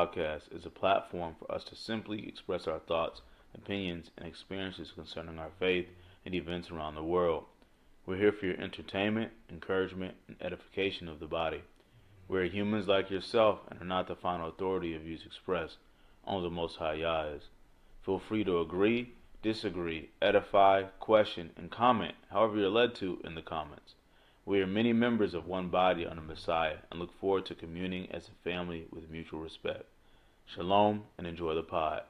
Outkasts is a platform for us to simply express our thoughts, opinions, and experiences concerning our faith and events around the world. We're here for your entertainment, encouragement, and edification of the body. We're humans like yourself and are not the final authority of views expressed. Only the Most High Yah is. Feel free to agree, disagree, edify, question, and comment however you're led to in the comments. We are many members of one body under Messiah and look forward to communing as a family with mutual respect. Shalom and enjoy the pod.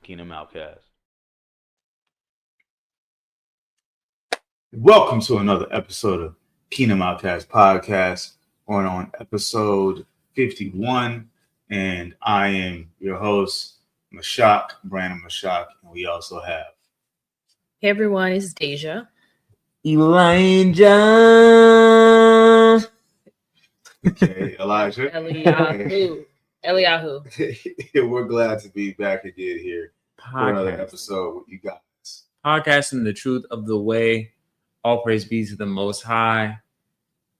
Kingdom Outkasts. Welcome to another episode of Kingdom Outkasts podcast. We're on episode 51, and I am your host, Brandon Mashak, and we also have. Hey everyone, it's Deja. Elijah. Okay, Elijah. Eliyahu. We're glad to be back again here for another episode with you guys. Podcasting the truth of the way. All praise be to the Most High.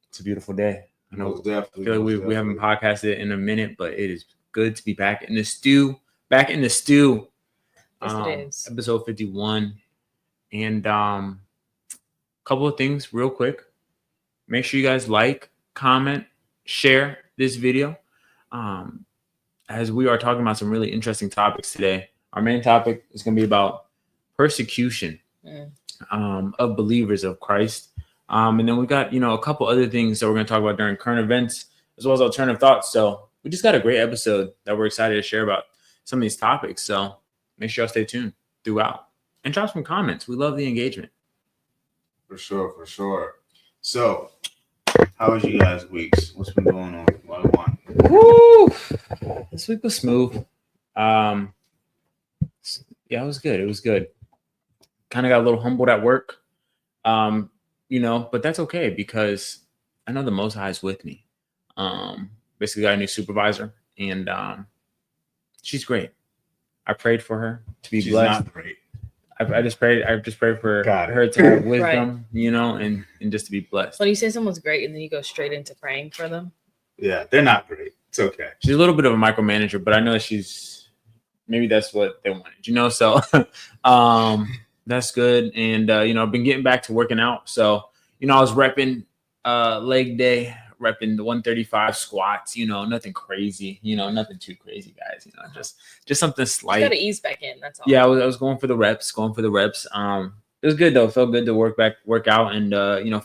It's a beautiful day. I know. Definitely. I feel like we haven't podcasted in a minute, but it is good to be back in the stew. Back in the stew. Yes, it is. Episode 51. And a couple of things real quick. Make sure you guys like, comment, share this video. As we are talking about some really interesting topics today. Our main topic is going to be about persecution of believers of Christ. And then we got, a couple other things that we're going to talk about during current events, as well as alternative thoughts. So we just got a great episode that we're excited to share about some of these topics. So make sure y'all stay tuned throughout and drop some comments. We love the engagement. For sure. So, how was you guys' weeks? What's been going on? One. Woo! This week was smooth. Yeah, it was good. It was good. Kind of got a little humbled at work. But that's okay because I know the Most High is with me. Basically got a new supervisor, and she's great. I prayed for her to be blessed. Not great. I just prayed for her to have wisdom, right. and just to be blessed. When you say someone's great and then you go straight into praying for them. Yeah, they're not great. It's okay. She's a little bit of a micromanager, but I know maybe that's what they wanted, so that's good. And I've been getting back to working out. So, I was repping leg day, repping the 135 squats, nothing crazy, nothing too crazy, guys, just something slight. You gotta ease back in, that's all. Yeah, I was going for the reps. It was good though. It felt good to work out and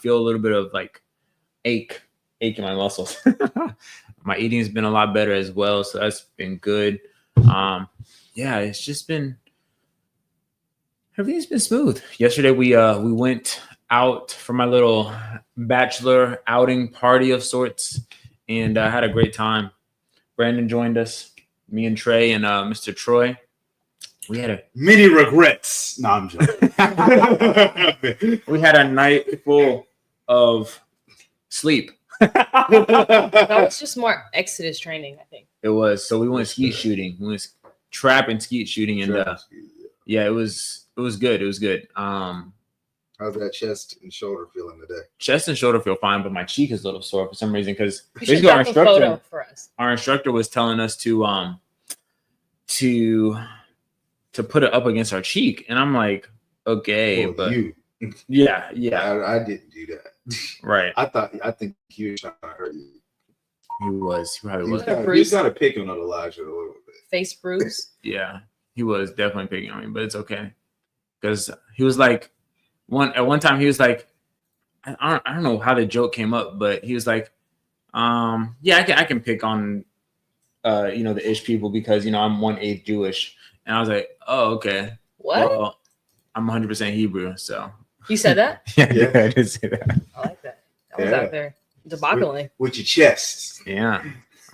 feel a little bit of like ache in my muscles. My eating has been a lot better as well, so that's been good. It's just been everything's been smooth. Yesterday we went out for my little bachelor outing party of sorts, and I had a great time. Brandon joined us, me and Trey and Mr. Troy. We had many regrets. No, I'm joking. We had a night full of sleep. That was just more Exodus training, I think. It was. So we went skeet shooting. We went trap and skeet shooting, and it was good. It was good. How's that chest and shoulder feeling today? Chest and shoulder feel fine, but my cheek is a little sore for some reason because basically our instructor was telling us to put it up against our cheek, and I'm like, okay, but you. Yeah. I didn't do that. Right. I think he was trying to hurt you. He was. He probably was. He's got to pick on Elijah a little bit. Face bruise. Yeah, he was definitely picking on me, but it's okay because he was like, at one time he was like, I don't know how the joke came up, but he was like, I can pick on the Ish people because I'm 1/8 Jewish, and I was like, oh, okay. What? Well, I'm 100% Hebrew, so. You said that? Yeah, I did say that. I like that. I was out there debacling with your chest. Yeah.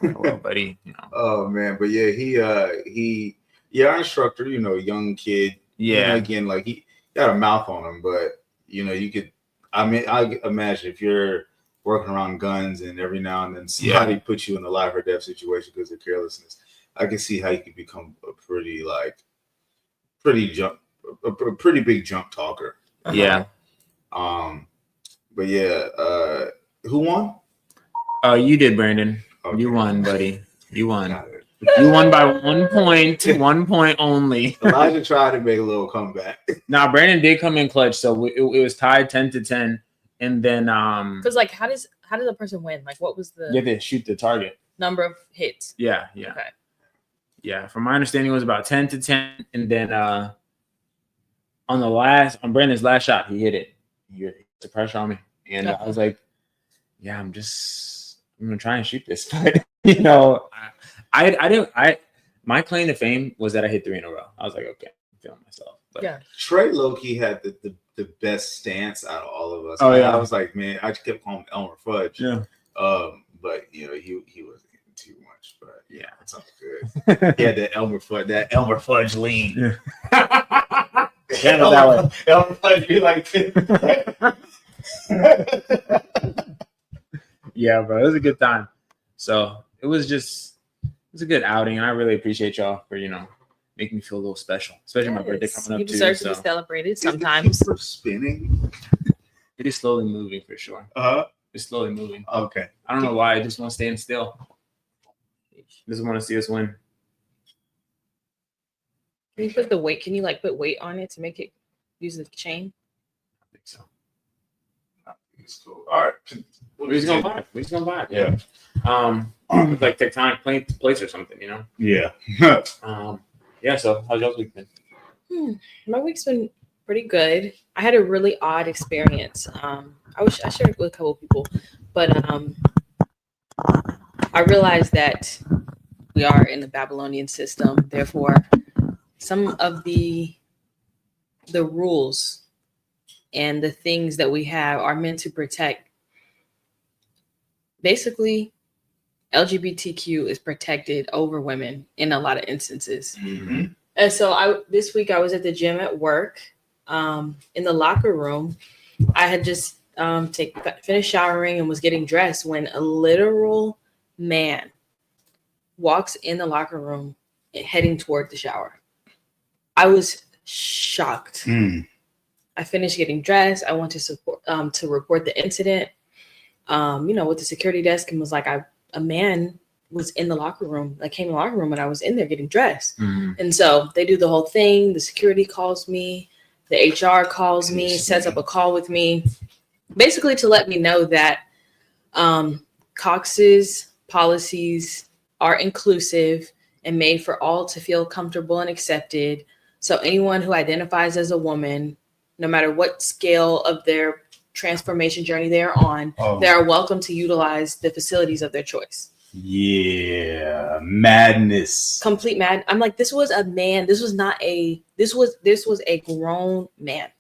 Well, buddy, Oh man, but yeah, he our instructor, young kid. Yeah. Again, like he got a mouth on him, but you could. I mean, I imagine if you're working around guns and every now and then somebody puts you in a life or death situation because of carelessness, I can see how you could become a pretty big junk talker. Yeah. But yeah, who won? You did, Brandon. Okay. You won, buddy. You won. You won by 1 point, 1 point only. Elijah tried to make a little comeback. Now Brandon did come in clutch, so it was tied 10-10, and then Because like, how does a person win? Like, what was the you have to shoot the target. number of hits? Yeah. Okay. Yeah, from my understanding, it was about 10-10, and then on Brandon's last shot, he hit it. He hit the pressure on me, and I was like, "Yeah, I'm gonna try and shoot this." But you know, my claim to fame was that I hit 3 in a row. I was like, "Okay, I'm feeling myself." But Yeah. Trey low-key had the best stance out of all of us. Oh, yeah. I was like, man, I just kept calling him Elmer Fudge. Yeah. But you know, he wasn't getting too much. But yeah, it's all good. Yeah. He had that Elmer Fudge lean. Yeah. Elmer Fudge be like, Yeah, bro, it was a good time. So it was a good outing, and I really appreciate y'all for making me feel a little special, especially my birthday coming up You too. deserve So to be celebrated sometimes. for spinning. it is slowly moving for sure. It's slowly moving. Okay. I don't know why. I just want to stand still. Just want to see us win. Can you put the weight? Can you like put weight on it to make it use the chain? I think so. It's cool. All right. We're just gonna vibe. Yeah. It's like tectonic plates or something, Yeah. Yeah. So how's y'all's week been? My week's been pretty good. I had a really odd experience. I shared it with a couple of people, but I realized that we are in the Babylonian system. Therefore, some of the rules and the things that we have are meant to protect. Basically, LGBTQ is protected over women in a lot of instances. Mm-hmm. And so this week I was at the gym at work. In the locker room, I had just finished showering and was getting dressed when a literal man walks in the locker room heading toward the shower. I was shocked. I finished getting dressed. I went to report the incident, with the security desk, and was like, a man was in the locker room. I came in the locker room and I was in there getting dressed. Mm-hmm. And so they do the whole thing. The security calls me, the HR calls me, sets up a call with me, basically to let me know that Cox's policies are inclusive and made for all to feel comfortable and accepted. So anyone who identifies as a woman, no matter what scale of their transformation journey they're on, they are welcome to utilize the facilities of their choice. Yeah, madness. Complete mad. I'm like, this was a man. This was a grown man.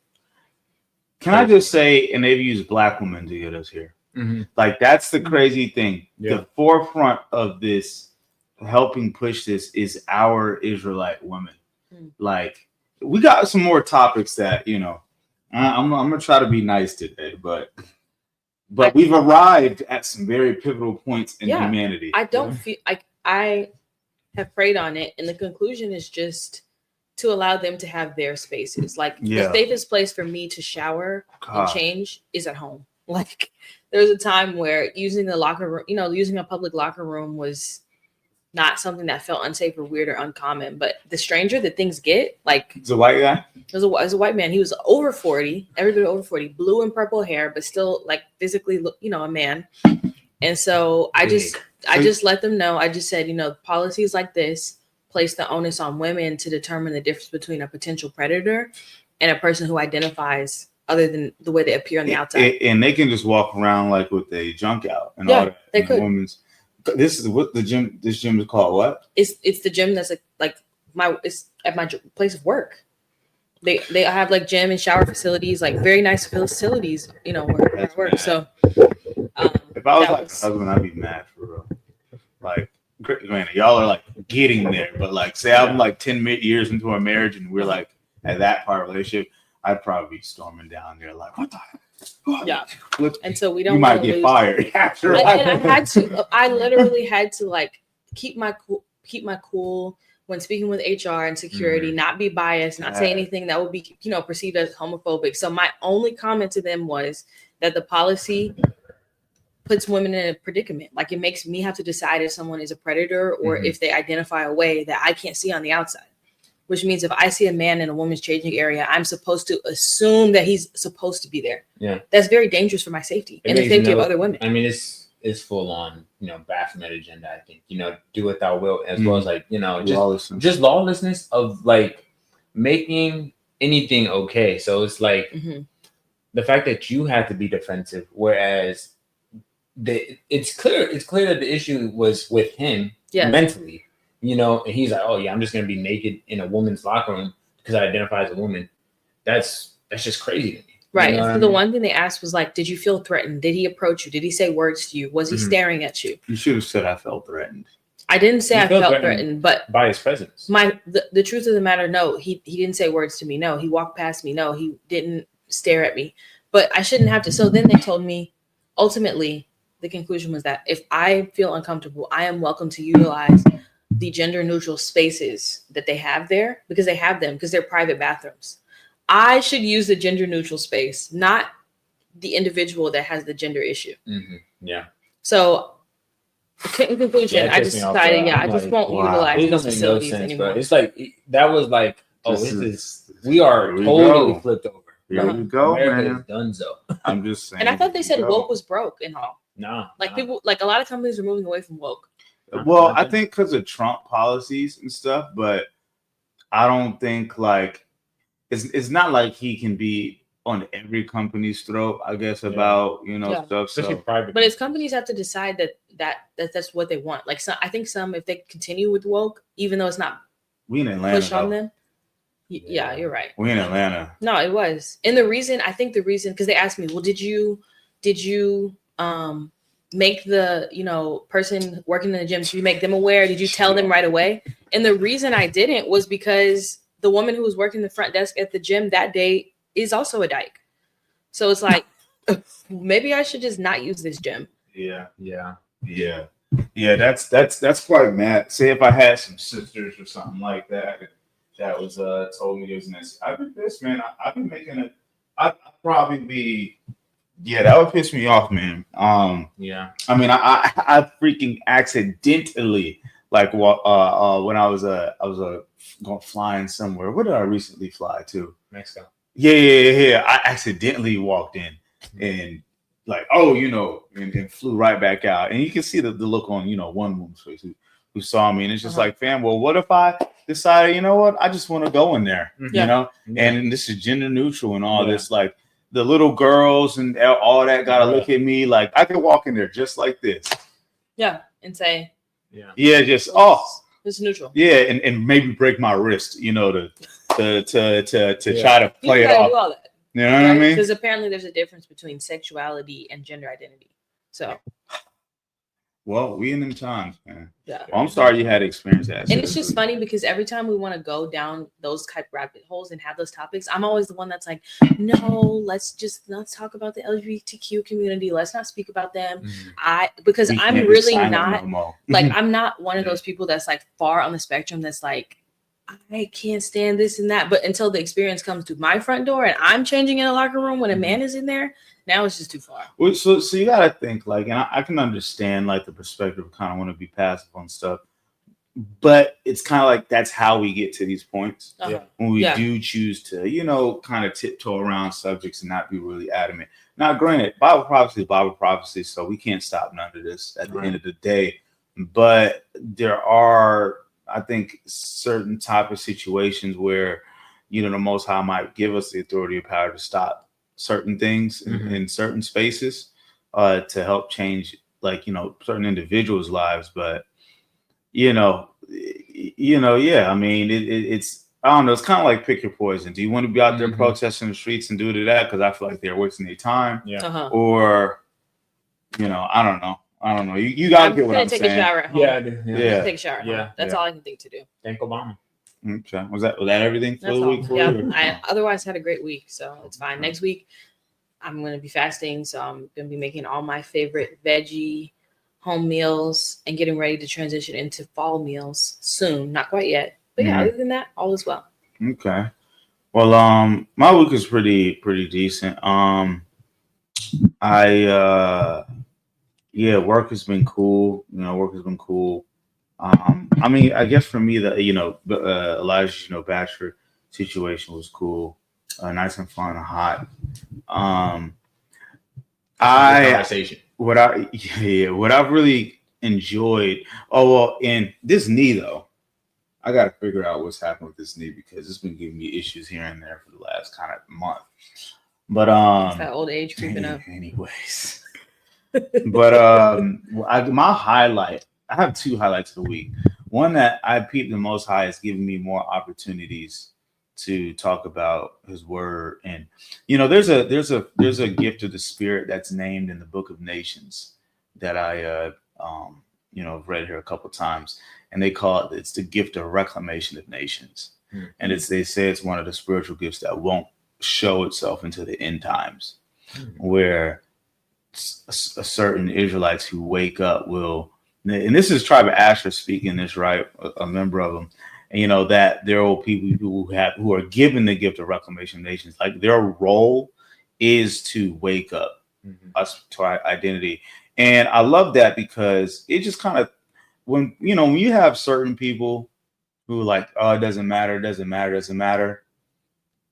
Can I just say, and they've used black women to get us here. Mm-hmm. Like, that's the crazy thing. Yeah. The forefront of this, helping push this, is our Israelite women. Like, we got some more topics that, I'm gonna try to be nice today, but we've arrived at some very pivotal points in humanity. I don't feel like I have prayed on it, and the conclusion is just to allow them to have their spaces. Like, the safest place for me to shower and change is at home. Like, there was a time where using the locker room, using a public locker room was not something that felt unsafe or weird or uncommon. But the stranger that things get, like, it's a white guy. It was a white man. He was over 40, everybody over 40, blue and purple hair, but still like physically, a man. And so I just let them know. I just said, policies like this place the onus on women to determine the difference between a potential predator and a person who identifies other than the way they appear on the outside. And they can just walk around like with a junk out and all that. They could. This is what this gym is called. What? It's the gym that's it's at my place of work. They have like gym and shower facilities, like very nice facilities, where I work. So if I was like a husband, I'd be mad for real. Like, granted, y'all are like getting there, but like, say I'm like 10 years into our marriage and we're like at that part of the relationship, I'd probably be storming down there like, what the heck? Yeah. And so we don't. You might get fired after. I literally had to like keep my cool when speaking with HR and security, not be biased, not say anything that would be, perceived as homophobic. So my only comment to them was that the policy puts women in a predicament. Like it makes me have to decide if someone is a predator or if they identify a way that I can't see on the outside. Which means if I see a man in a woman's changing area, I'm supposed to assume that he's supposed to be there. Yeah. That's very dangerous for my safety and the safety of other women. I mean, it's full on, Baphomet agenda, I think. Do what thou wilt, as well as like, just lawlessness of like making anything okay. So it's like the fact that you have to be defensive, whereas it's clear that the issue was with him mentally. And he's like, oh yeah, I'm just gonna be naked in a woman's locker room because I identify as a woman. That's just crazy to me. Right. And so the one thing they asked was like, did you feel threatened? Did he approach you? Did he say words to you? Was he staring at you? You should have said I felt threatened. I didn't say I felt threatened, but by his presence. The truth of the matter, no, he didn't say words to me. No, he walked past me. No, he didn't stare at me. But I shouldn't have to. So then they told me, ultimately, the conclusion was that if I feel uncomfortable, I am welcome to utilize the gender neutral spaces that they have there because they have them because they're private bathrooms. I should use the gender neutral space, not the individual that has the gender issue. Yeah. So in conclusion, I just decided, I just won't utilize those facilities anymore. Bro. It's like that was like, we are totally flipped over. Here we go, America is donezo. I'm just saying. And I thought they said woke was broke and all. No. People, like a lot of companies are moving away from woke. Well, I think because of Trump policies and stuff, but I don't think like it's not like he can be on every company's throat, I guess, about stuff. So private. But his companies have to decide that's what they want. Like I think some, if they continue with woke, even though it's not we in Atlanta push on them. Yeah, you're right. We in Atlanta. No, it was. And the reason, because they asked me, well, did you make the person working in the gym, did you make them aware? Did you tell them right away? And the reason I didn't was because the woman who was working the front desk at the gym that day is also a dyke. So it's like, maybe I should just not use this gym. Yeah. That's quite mad. Say if I had some sisters or something like that was told me there was this. I've been pissed, man. I've been making it. I'd probably be. Yeah, that would piss me off, man. Yeah. I mean, I freaking accidentally when I was going flying somewhere. Where did I recently fly to? Mexico. Yeah. I accidentally walked in and like, and flew right back out. And you can see the look on, one woman's face who saw me. And it's just like, fam, well, what if I decided, I just want to go in there, and this is gender neutral and all this, like the little girls and all that got to look at me like I could walk in there just like this. Yeah. And say, just, it's neutral. Yeah. And maybe break my wrist, to try to play it off. Do all that. You know what I mean? Because apparently there's a difference between sexuality and gender identity. So. Well, we in them times, man. Yeah. Well, I'm sorry you had to experience that. And it's just funny because every time we want to go down those type of rabbit holes and have those topics, I'm always the one that's like, no, let's talk about the LGBTQ community. Let's not speak about them. Because I'm really not like, I'm not one of those people that's like far on the spectrum that's like, I can't stand this and that. But until the experience comes to my front door and I'm changing in a locker room when a man is in there, now it's just too far. Well, so you gotta think like, and I can understand like the perspective of kind of want to be passive on stuff, but it's kind of like that's how we get to these points when we do choose to, kind of tiptoe around subjects and not be really adamant. Now, granted, Bible prophecy is Bible prophecy, so we can't stop none of this at the end of the day. But there are, I think, certain type of situations where, the Most High might give us the authority or power to stop certain things in certain spaces to help change, like, certain individuals' lives. But, I mean, it's, I don't know, it's kind of like pick your poison. Do you want to be out there protesting the streets and do that? Because I feel like they're wasting their time. Yeah. Or, I don't know. You gotta get what I'm saying. I'm gonna take a shower at home. Yeah. Take a shower at home. That's all I can think to do. Thank Obama. Okay. Was that everything for the week? I otherwise had a great week, so it's fine. Next week, I'm gonna be fasting, so I'm gonna be making all my favorite veggie home meals and getting ready to transition into fall meals soon. Not quite yet, but other than that, all is well. Okay. Well, my week is pretty decent. I Yeah, work has been cool. Work has been cool. I mean, I guess for me, Elijah's, bachelor situation was cool, nice and fun and hot. Conversation. What I've really enjoyed. Oh well, and this knee though, I got to figure out what's happened with this knee because it's been giving me issues here and there for the last kind of month. But It's that old age creeping up. Anyways, but my highlight. I have two highlights of the week. One that I peeped the most high is giving me more opportunities to talk about his word. And there's a gift of the spirit that's named in the Book of Nations that I read here a couple times, and they call it's the gift of reclamation of nations. Mm-hmm. And they say it's one of the spiritual gifts that won't show itself into the end times, where a certain Israelites who wake up will. And this is Tribe of Asher speaking this, right? A member of them. And that there are people who are given the gift of reclamation of nations. Like their role is to wake up us to our identity. And I love that because it just kind of when you have certain people who like, oh, it doesn't matter.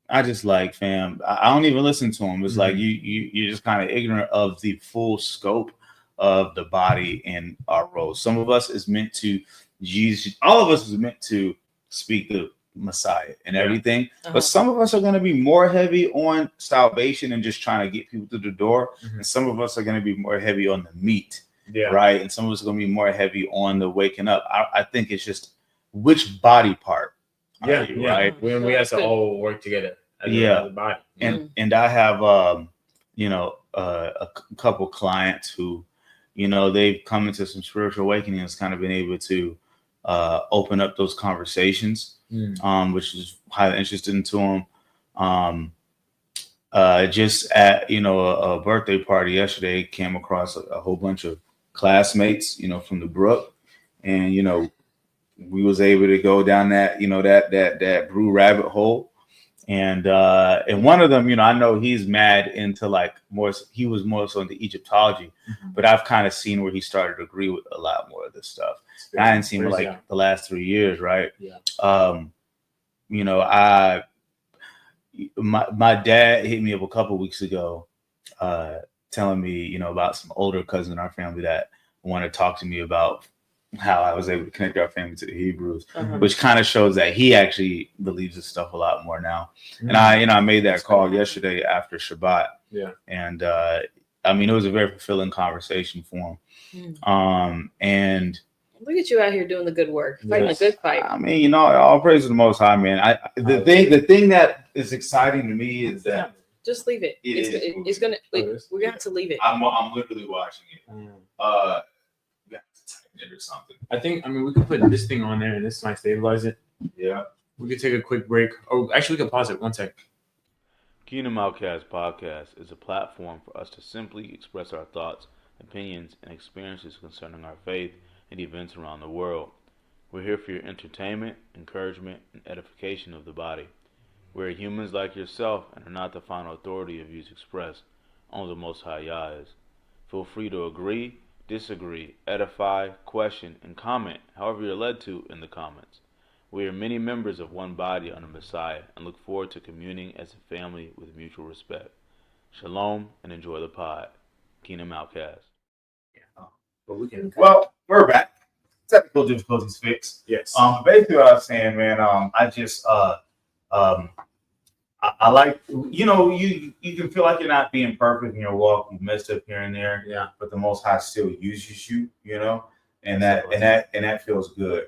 I just like, fam, I don't even listen to them. It's like you're just kind of ignorant of the full scope of the body and our role. Some of us is meant to Jesus. All of us is meant to speak the Messiah and everything. But some of us are going to be more heavy on salvation and just trying to get people through the door. And some of us are going to be more heavy on the meat. Right. And some of us are going to be more heavy on the waking up. I think it's just which body part. Right. When we have to all work together as a body. And I have a couple clients who they've come into some spiritual awakening and kind of been able to open up those conversations, which is highly interesting to them. Just at a birthday party yesterday, came across a whole bunch of classmates, from the Brook, and we was able to go down that that brew rabbit hole. And one of them, I know he's mad into like he was more so into Egyptology, but I've kind of seen where he started to agree with a lot more of this stuff. I hadn't seen him like the last 3 years, right? My dad hit me up a couple weeks ago, telling me, about some older cousin in our family that wanted to talk to me about how I was able to connect our family to the Hebrews, which kind of shows that he actually believes this stuff a lot more now. And I made that call yesterday after Shabbat. And I mean, it was a very fulfilling conversation for him. And look at you out here doing the good work, fighting the good fight. I mean, all praise to the Most High, man. The thing that is exciting to me is that just leave it. We're gonna have to leave it. I'm literally watching it. Or something. I mean, we could put this thing on there and this might stabilize it. Yeah. We could take a quick break. Oh, actually, we can pause it 1 sec. Kingdom Outkasts podcast is a platform for us to simply express our thoughts, opinions, and experiences concerning our faith and events around the world. We're here for your entertainment, encouragement, and edification of the body. We're humans like yourself and are not the final authority of views expressed. Only the Most High Yah is. Feel free to agree, disagree, edify, question, and comment however you're led to in the comments. We are many members of one body under Messiah and look forward to communing as a family with mutual respect. Shalom and enjoy the pod. Kingdom Outkasts. Well, we're back. Technical difficulties fixed. Yes. Basically what I was saying, man, I just I like, you can feel like you're not being perfect in your walk. You messed up here and there. Yeah. But the Most High still uses you, and that feels good.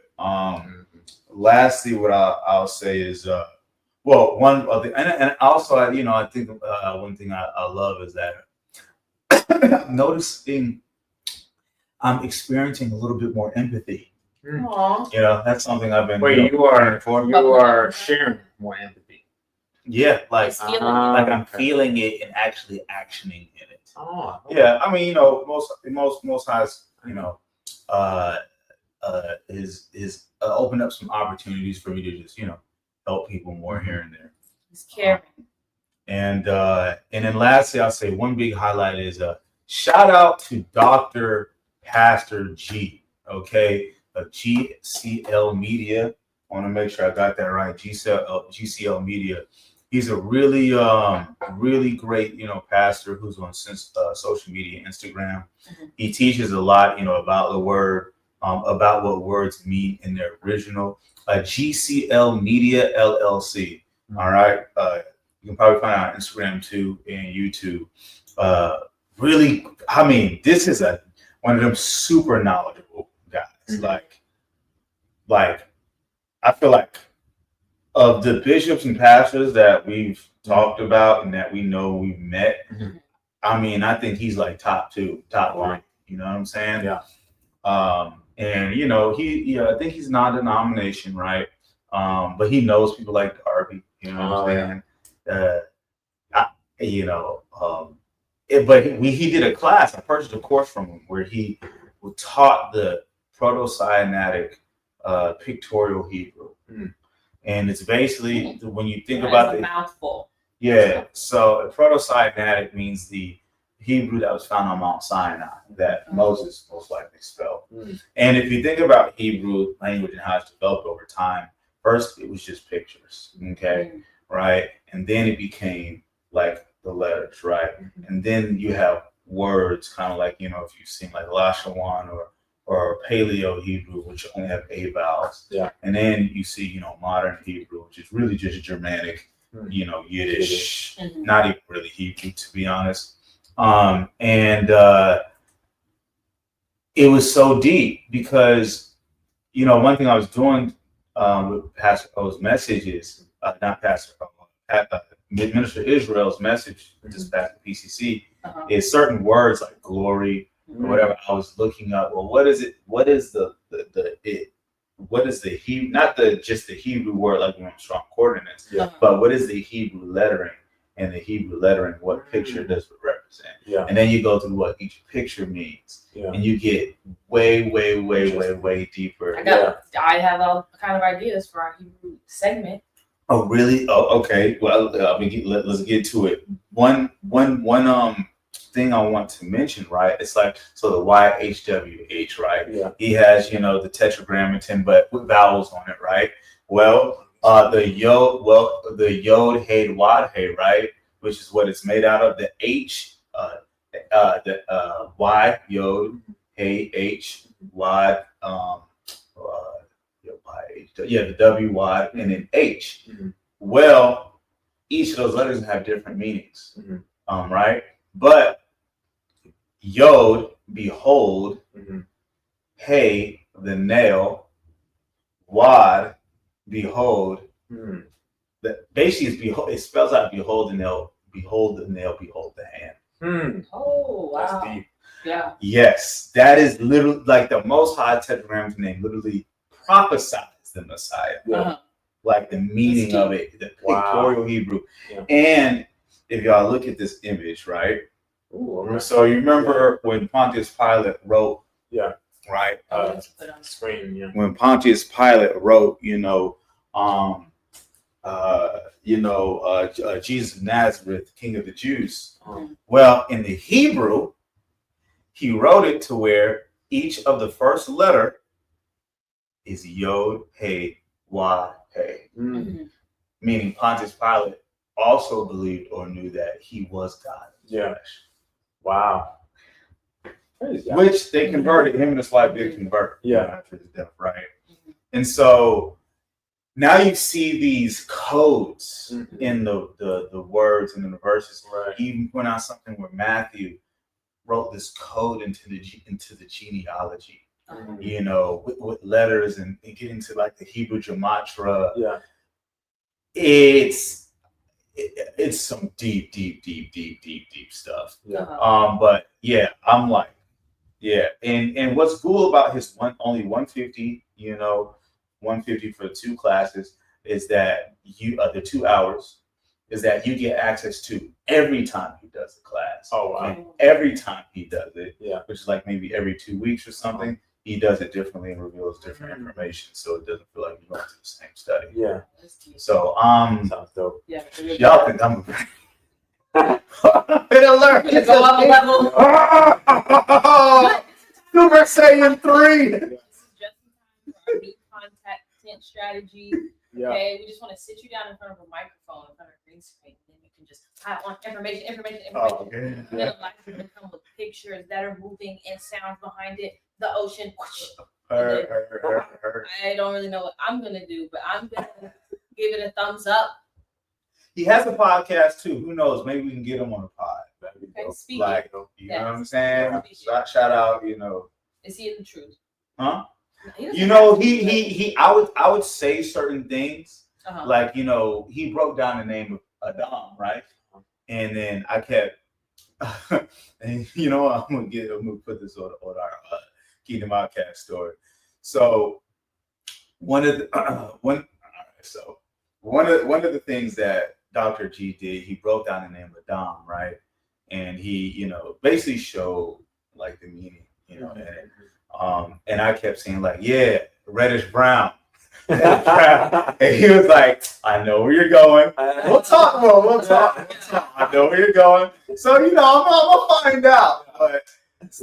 Lastly, what I'll say is, one of the, and also, I think one thing I love is that I'm noticing I'm experiencing a little bit more empathy. Aww. That's something I've been. Wait, you are sharing more empathy. Yeah, like I'm feeling it and actually actioning in it. Oh, okay. Yeah. I mean, most highs, is open up some opportunities for me to just, help people more here and there. It's caring. And then lastly, I'll say one big highlight is shout out to Dr. Pastor G. Okay, GCL Media. I want to make sure I got that right. GCL Media. He's a really, really great, pastor who's on social media, Instagram. He teaches a lot, about the word, about what words mean in their original. GCL Media LLC. All right. You can probably find it on Instagram too and YouTube. Really, I mean, this is one of them super knowledgeable guys. Like, I feel like of the bishops and pastors that we've talked about and that we know we've met, I mean, I think he's like top one. You know what I'm saying? Yeah. And I think he's non-denomination, right? But he knows people like Darby. You know what I'm saying? But he did a class. I purchased a course from him where he taught the Proto-Sinaitic pictorial Hebrew. And it's basically, when you think about a mouthful. Yeah. So Proto-Sinaitic means the Hebrew that was found on Mount Sinai that Moses most likely spelled. And if you think about Hebrew language and how it's developed over time, first it was just pictures, okay, right? And then it became like the letters, right? And then you have words, kind of like, if you've seen like Lashawan or Paleo Hebrew, which only have 8 vowels. Yeah. And then you see, modern Hebrew, which is really just Germanic, Yiddish, not even really Hebrew, to be honest. And it was so deep because, one thing I was doing with Pastor O's messages, not Pastor O, Minister Israel's message, this past PCC, is certain words like glory, or whatever. I was looking up, well, what is it? What is the Hebrew, not just the Hebrew word like strong coordinates, but what is the Hebrew lettering? And the Hebrew lettering, what picture does it represent? Yeah. And then you go through what each picture means, and you get way deeper. I have all kind of ideas for our Hebrew segment. Oh, really? Oh, okay. Well, let's get to it. One thing I want to mention, right? It's like, so the YHWH, right? Yeah. He has, the tetragrammaton, but with vowels on it, right? Well, the yod, hey, wad, hey, right? Which is what it's made out of. The H, the Y, yod, hey, H, wad, the W, Y, and then H. Well, each of those letters have different meanings, right? But yod, behold, hey, the nail, wad, behold. Basically, it's behold. It spells out behold the nail, behold the hand. Oh, wow. That's deep. Yeah. Yes, that is literally like the Most High Tetragrammaton name literally prophesies the Messiah, like the meaning of it, the pictorial Hebrew. Yeah. And if y'all look at this image, right? Ooh, so you remember when Pontius Pilate wrote, right? Put on screen, When Pontius Pilate wrote, Jesus of Nazareth, King of the Jews. Well, in the Hebrew, he wrote it to where each of the first letter is yod, hey, wad, hey. Meaning Pontius Pilate also believed or knew that he was God in flesh. Wow. Which they converted, him and his wife did convert after his death, right? And so now you see these codes in the words and in the verses. Right. He even point out something where Matthew wrote this code into the genealogy, with letters and get into like the Hebrew gematria. Yeah. It's some deep stuff. Yeah. But yeah, I'm like, and what's cool about his only 150, 150 for 2 classes is that the 2 hours is that you get access to every time he does the class. Oh wow! And every time he does it, which is like maybe every 2 weeks or something, he does it differently and reveals different information, so it doesn't feel like you're going to the same study. Yeah. So sounds dope. Yeah. Y'all think I'm Hit alert. We're gonna go up a level. Super Saiyan 3. This is just in time for our new content strategy. Yeah. Okay, we just want to sit you down in front of a microphone, in front of a green screen, and then you can just pile on information. Oh, And then a live stream will come with pictures that are moving and sounds behind it. The ocean. I don't really know what I'm gonna do, but I'm gonna give it a thumbs up. He has a podcast too. Who knows? Maybe we can get him on a pod. Okay, speak Like, it. you know what I'm saying? Shout out, you know. Is he in the truth? Huh? He doesn't You know, have to be, he I would say certain things. uh-huh. Like, you know, he broke down the name of Adam, right? And then I kept and you know, I'm gonna put this on our Kingdom Outkasts story. So one of the things that Dr. G did, he broke down the name of Adam, right? And he, you know, basically showed like the meaning, you know, and I kept saying like, yeah, reddish brown. And he was like, I know where you're going. We'll talk more. We'll talk. I know where you're going. So, you know, I'm gonna find out. But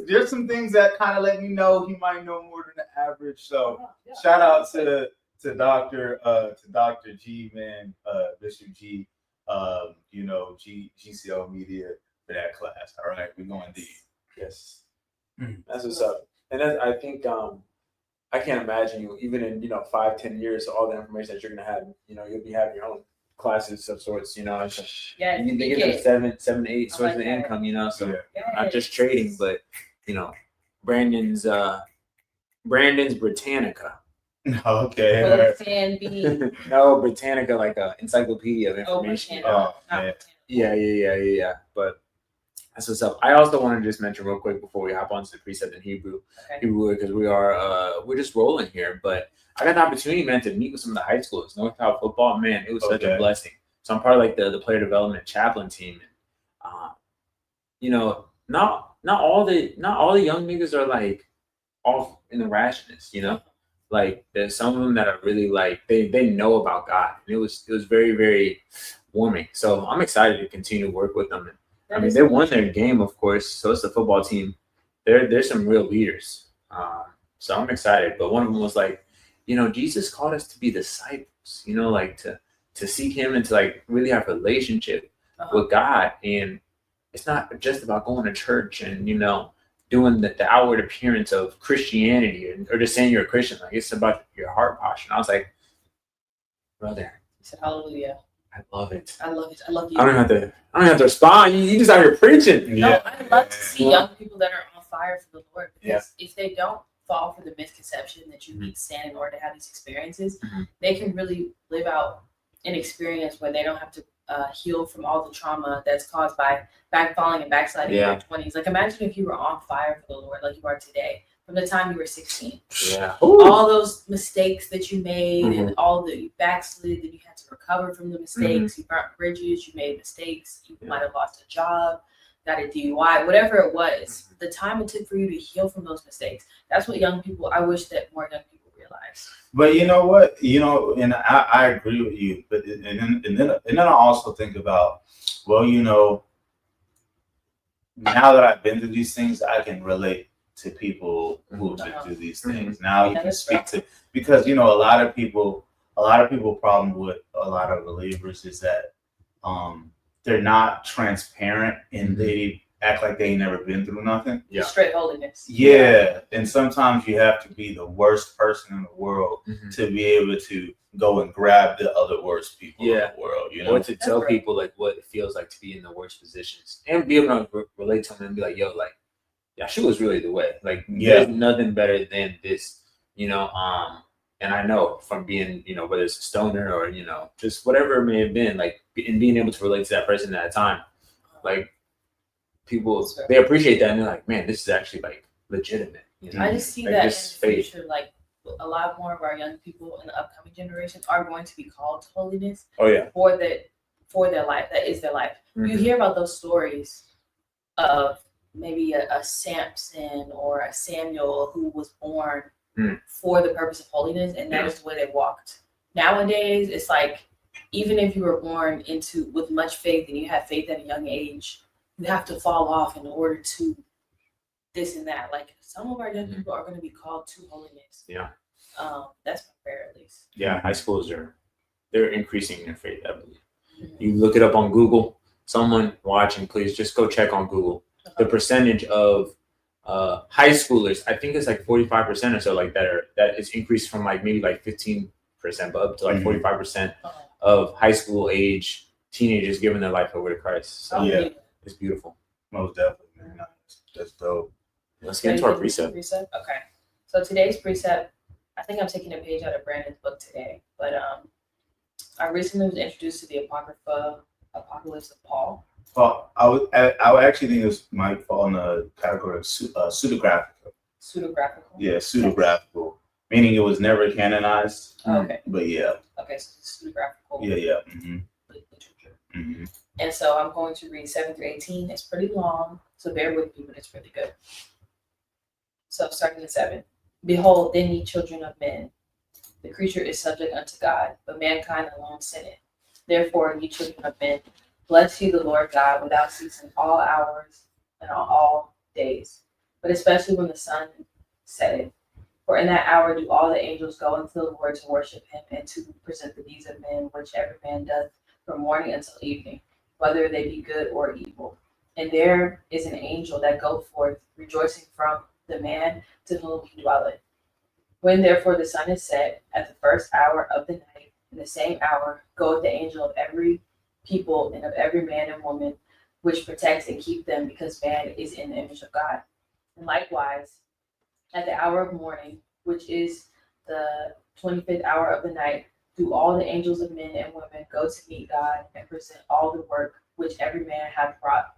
there's some things that kind of let me know he might know more than the average. So shout out to Dr. G, man, Bishop G, you know, GCL Media for that class. All right, we're going deep. Yes. That's what's up. And I think I can't imagine you, even in 5-10 years, all the information that you're gonna have. You know, you'll be having your own classes of sorts. You know, Yeah, you can get to 7, 8 sources of income. You know, so not just trading, but you know, Brandon's Britannica. Okay. No, Britannica, like a encyclopedia of information. Yeah. But that's what's up. I also want to just mention real quick before we hop onto the precept in Hebrew, because we're just rolling here. But I got the opportunity, man, to meet with some of the high schools, North Cal football. Man, it was such a blessing. So I'm part of like the player development chaplain team. And, you know, not all the young niggas are like off in the rashness. You know, like there's some of them that are really like they know about God. And it was very, very warming. So I'm excited to continue to work with them. And, I mean, they won their game, of course. So it's the football team. They're some real leaders. So I'm excited. But one of them was like, you know, Jesus called us to be disciples. You know, like to seek Him and to like really have a relationship with God. And it's not just about going to church and doing the outward appearance of Christianity or just saying you're a Christian. Like it's about your heart posture. And I was like, brother. He said, hallelujah. I love it. I love you. I don't have to respond. You just out here preaching. No, I love to see young people that are on fire for the Lord. Because if they don't fall for the misconception that you need to stand in order to have these experiences, they can really live out an experience where they don't have to heal from all the trauma that's caused by backfalling and backsliding in their 20s. Like imagine if you were on fire for the Lord like you are today. From the time you were 16, all those mistakes that you made and all that you backslid, that you had to recover from the mistakes. You burnt bridges, you made mistakes, you might have lost a job, got a DUI, whatever it was. The time it took for you to heal from those mistakes. That's what I wish that more young people realize. But you know what? And I agree with you. But and then I also think about, well, now that I've been through these things, I can relate to people who've been through these things. Now you can speak to, because a lot of people problem with a lot of believers is that they're not transparent and they act like they ain't never been through nothing. Straight holiness. And sometimes you have to be the worst person in the world to be able to go and grab the other worst people in the world, or to tell people like what it feels like to be in the worst positions and be able to relate to them and be like, yo, like Yahshua was really the way. Like, there's nothing better than this, and I know from being, whether it's a stoner or, just whatever it may have been, like, and being able to relate to that person at that time, like, people, they appreciate that and they're like, man, this is actually, like, legitimate. I just see like that in the future, like, a lot more of our young people in the upcoming generation are going to be called to holiness. For their life. That is their life. You hear about those stories of maybe a Samson or a Samuel who was born for the purpose of holiness, and that is the way they walked. Nowadays, it's like even if you were born into with much faith and you have faith at a young age, you have to fall off in order to this and that. Like some of our young people are going to be called to holiness. Yeah. That's my prayer at least. Yeah, high schoolers they're increasing their faith, I believe. You look it up on Google. Someone watching, please just go check on Google. The percentage of high schoolers, I think it's like 45% or so, like that is increased from like maybe like 15%, but up to like 45% of high school age teenagers giving their life over to Christ. So Yeah, it's beautiful. most definitely, man. That's dope. Let's get into our precept. Okay. So today's precept, I think I'm taking a page out of Brandon's book today, but I recently was introduced to the Apocalypse of Paul. Well, I would actually think this might fall in the category of pseudographical. Pseudographical? Yeah, pseudographical, meaning it was never canonized. Okay. But yeah. Okay, so pseudographical. Yeah. Literature. And so I'm going to read 7 through 18. It's pretty long, so bear with me, but it's really good. So starting at 7. Behold, then ye children of men, the creature is subject unto God, but mankind alone sinneth. Therefore, ye children of men, bless ye the Lord God without ceasing all hours and on all days, but especially when the sun setteth. For in that hour do all the angels go unto the Lord to worship him and to present the deeds of men, which every man doth from morning until evening, whether they be good or evil. And there is an angel that goeth forth, rejoicing from the man to whom he dwelleth. When therefore the sun is set, at the first hour of the night, in the same hour goeth the angel of every people and of every man and woman, which protects and keep them, because man is in the image of God. And likewise, at the hour of morning, which is the 25th hour of the night, do all the angels of men and women go to meet God and present all the work which every man hath wrought,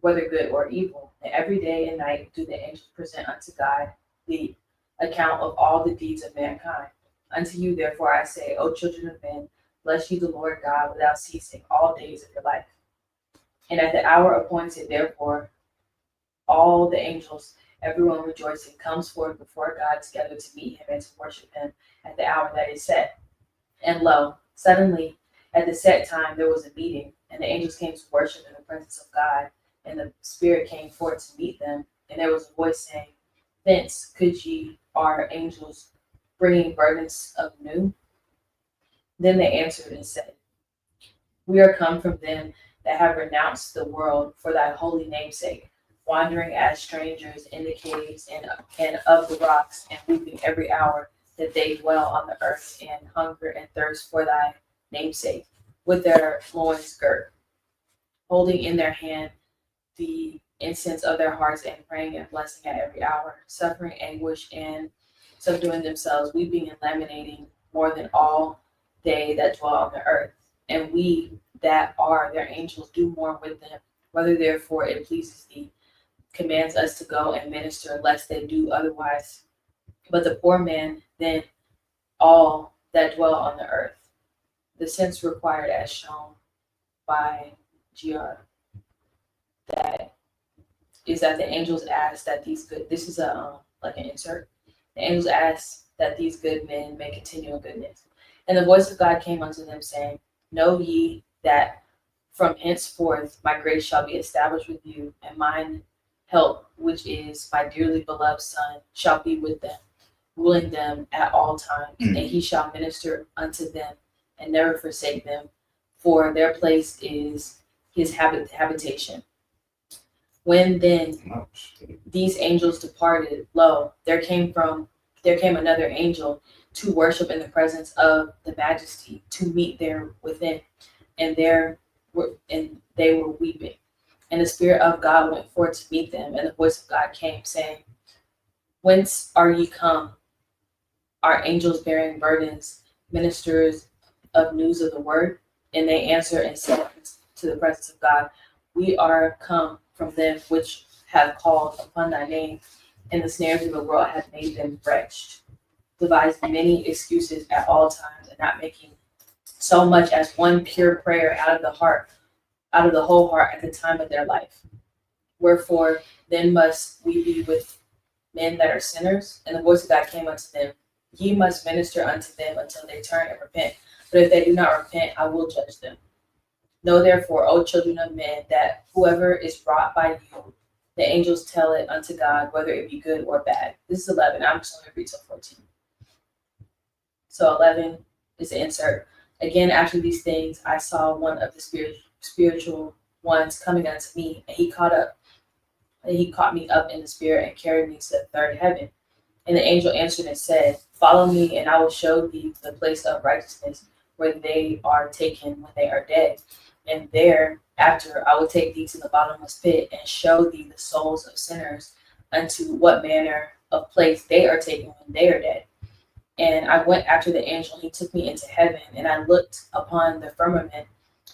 whether good or evil. And every day and night do the angels present unto God the account of all the deeds of mankind. Unto you, therefore, I say, O children of men, bless ye the Lord God without ceasing all days of your life. And at the hour appointed, therefore, all the angels, everyone rejoicing, comes forth before God together to meet him and to worship him at the hour that is set. And lo, suddenly, at the set time, there was a meeting, and the angels came to worship in the presence of God, and the Spirit came forth to meet them. And there was a voice saying, Thence could ye, our angels, bringing burdens of new? Then they answered and said, We are come from them that have renounced the world for thy holy name's sake, wandering as strangers in the caves and of the rocks, and weeping every hour that they dwell on the earth, and hunger and thirst for thy name's sake, with their loins girt, holding in their hand the incense of their hearts, and praying and blessing at every hour, suffering anguish and subduing themselves, weeping and lamenting more than all they that dwell on the earth. And we that are their angels do mourn with them. Whether therefore it pleases thee, commands us to go and minister, lest they do otherwise. But the poor man, then all that dwell on the earth. The sense required as shown by GR. That is that the angels ask that these good, this is like an insert. The angels ask that these good men may continue in goodness. And the voice of God came unto them, saying, Know ye that from henceforth my grace shall be established with you, and mine help, which is my dearly beloved Son, shall be with them, ruling them at all times, and he shall minister unto them and never forsake them, for their place is his habitation. When then these angels departed, lo, there came another angel to worship in the presence of the Majesty, to meet there within, and they were weeping. And the Spirit of God went forth to meet them, and the voice of God came, saying, Whence are ye come? Are angels bearing burdens, ministers of news of the word? And they answered and said to the presence of God, We are come from them which have called upon thy name, and the snares of the world have made them wretched, devising many excuses at all times, and not making so much as one pure prayer out of the whole heart at the time of their life. Wherefore then must we be with men that are sinners? And the voice of God came unto them, Ye must minister unto them until they turn and repent But if they do not repent, I will judge them. Know therefore, O children of men, that whoever is wrought by you, the angels tell it unto God, whether it be good or bad. This is 11. I'm just going to read till 14. So 11 is the insert. Again, after these things, I saw one of the spiritual ones coming unto me, and he caught me up in the spirit and carried me to the third heaven. And the angel answered and said, Follow me, and I will show thee the place of righteousness, where they are taken when they are dead. And thereafter I will take thee to the bottomless pit, and show thee the souls of sinners, unto what manner of place they are taken when they are dead. And I went after the angel, and he took me into heaven, and I looked upon the firmament,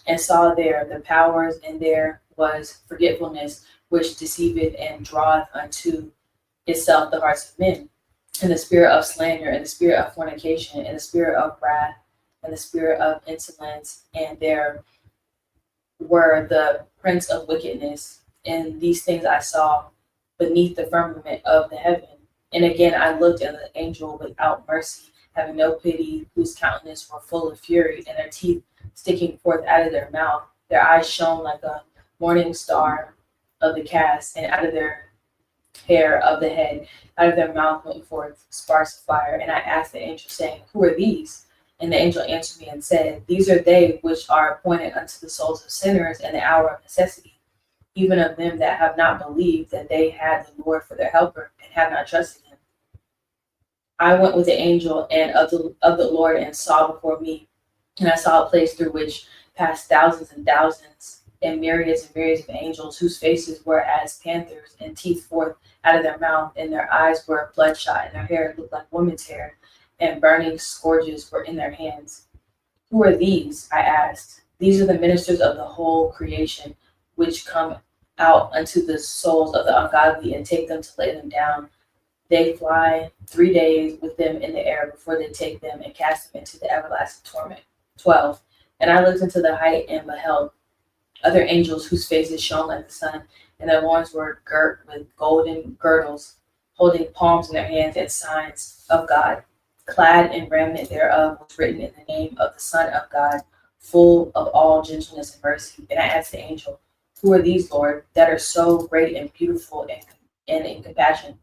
and saw there the powers, and there was forgetfulness, which deceiveth and draweth unto itself the hearts of men, and the spirit of slander, and the spirit of fornication, and the spirit of wrath, and the spirit of insolence, and there were the prince of wickedness. And these things I saw beneath the firmament of the heaven. And again I looked, and the angel without mercy, having no pity, whose countenance were full of fury, and their teeth sticking forth out of their mouth. Their eyes shone like a morning star of the cast, and out of their hair of the head, out of their mouth went forth sparks of fire. And I asked the angel, saying, Who are these? And the angel answered me and said, These are they which are appointed unto the souls of sinners in the hour of necessity, even of them that have not believed that they had the Lord for their helper, and have not trusted him. I went with the angel and of the Lord, and saw before me, and I saw a place through which passed thousands and thousands, and myriads of angels, whose faces were as panthers, and teeth forth out of their mouth, and their eyes were bloodshot, and their hair looked like women's hair, and burning scourges were in their hands. Who are these? I asked. These are the ministers of the whole creation, which come out unto the souls of the ungodly, and take them to lay them down. They fly 3 days with them in the air before they take them and cast them into the everlasting torment. 12. And I looked into the height and beheld other angels, whose faces shone like the sun, and their loins were girt with golden girdles, holding palms in their hands and signs of God. Clad in raiment thereof was written in the name of the Son of God, full of all gentleness and mercy. And I asked the angel, Who are these, Lord, that are so great and beautiful and in compassion?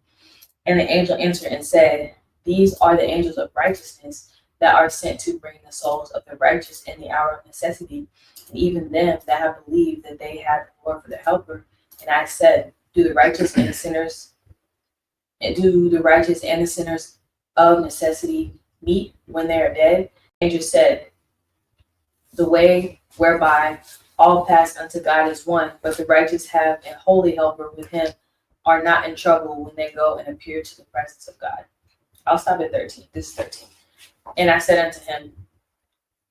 And the angel answered and said, These are the angels of righteousness, that are sent to bring the souls of the righteous in the hour of necessity, and even them that have believed that they had the Lord for their helper. And I said, Do the righteous and the sinners of necessity meet when they are dead? The angel said, The way whereby all pass unto God is one, but the righteous have an holy helper with him, are not in trouble when they go and appear to the presence of God. I'll stop at 13. This is 13. And I said unto him,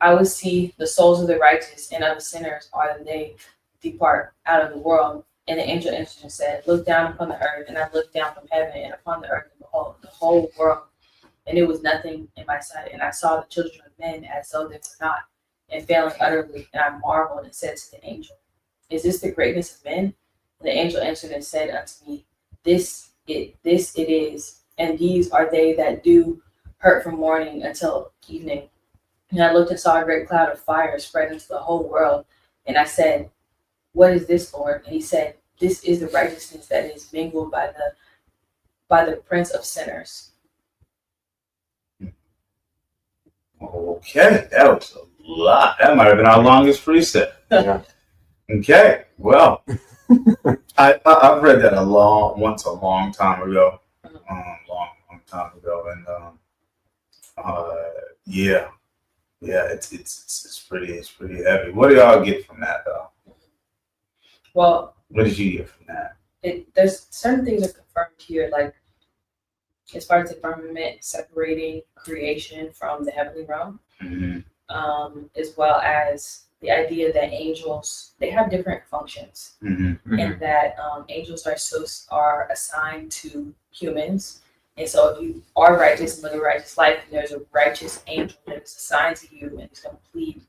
I will see the souls of the righteous and of the sinners are they depart out of the world. And the angel answered and said, Look down upon the earth. And I looked down from heaven and upon the earth, and behold, the whole world. And it was nothing in my sight. And I saw the children of men as though they were not, and failing utterly. And I marveled and said to the angel, Is this the greatness of men? And the angel answered and said unto me, This it is, and these are they that do hurt from morning until evening. And I looked and saw a great cloud of fire spread into the whole world. And I said, What is this, Lord? And he said, This is the righteousness that is mingled by the prince of sinners. Okay, that was a lot. That might have been our longest precept. Yeah. Okay, well, I've read that a long time ago, long time ago, and it's pretty heavy. What do y'all get from that, though? Well, what did you get from that? There's certain things are confirmed here, like as far as the firmament separating creation from the heavenly realm, as well as the idea that angels, they have different functions, and that angels are assigned to humans. And so if you are righteous and live a righteous life, and there's a righteous angel that is assigned to you and is going to plead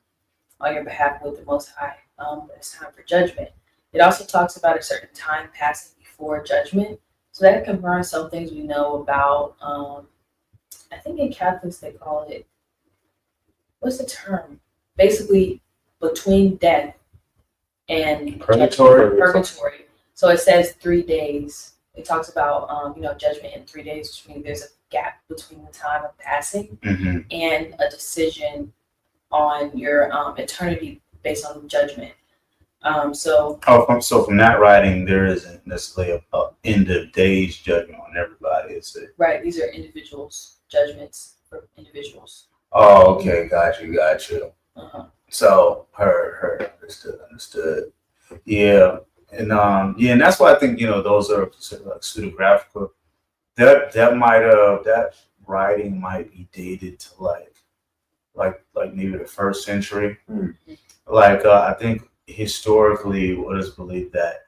on your behalf with the Most High when it's time for judgment. It also talks about a certain time passing before judgment. So that confirms some things we know about, I think in Catholics they call it what's the term? Basically, between death and Purgatory. So it says 3 days. It talks about judgment in 3 days, which means there's a gap between the time of passing and a decision on your eternity based on judgment. So from that writing, there isn't necessarily a end of days judgment on everybody, is it? Right, these are individuals, judgments for individuals. Oh, okay, got you. So her understood. Yeah, and that's why I think those are considered like pseudographical. That writing might be dated to like maybe the 1st century. Like I think historically, what is believed that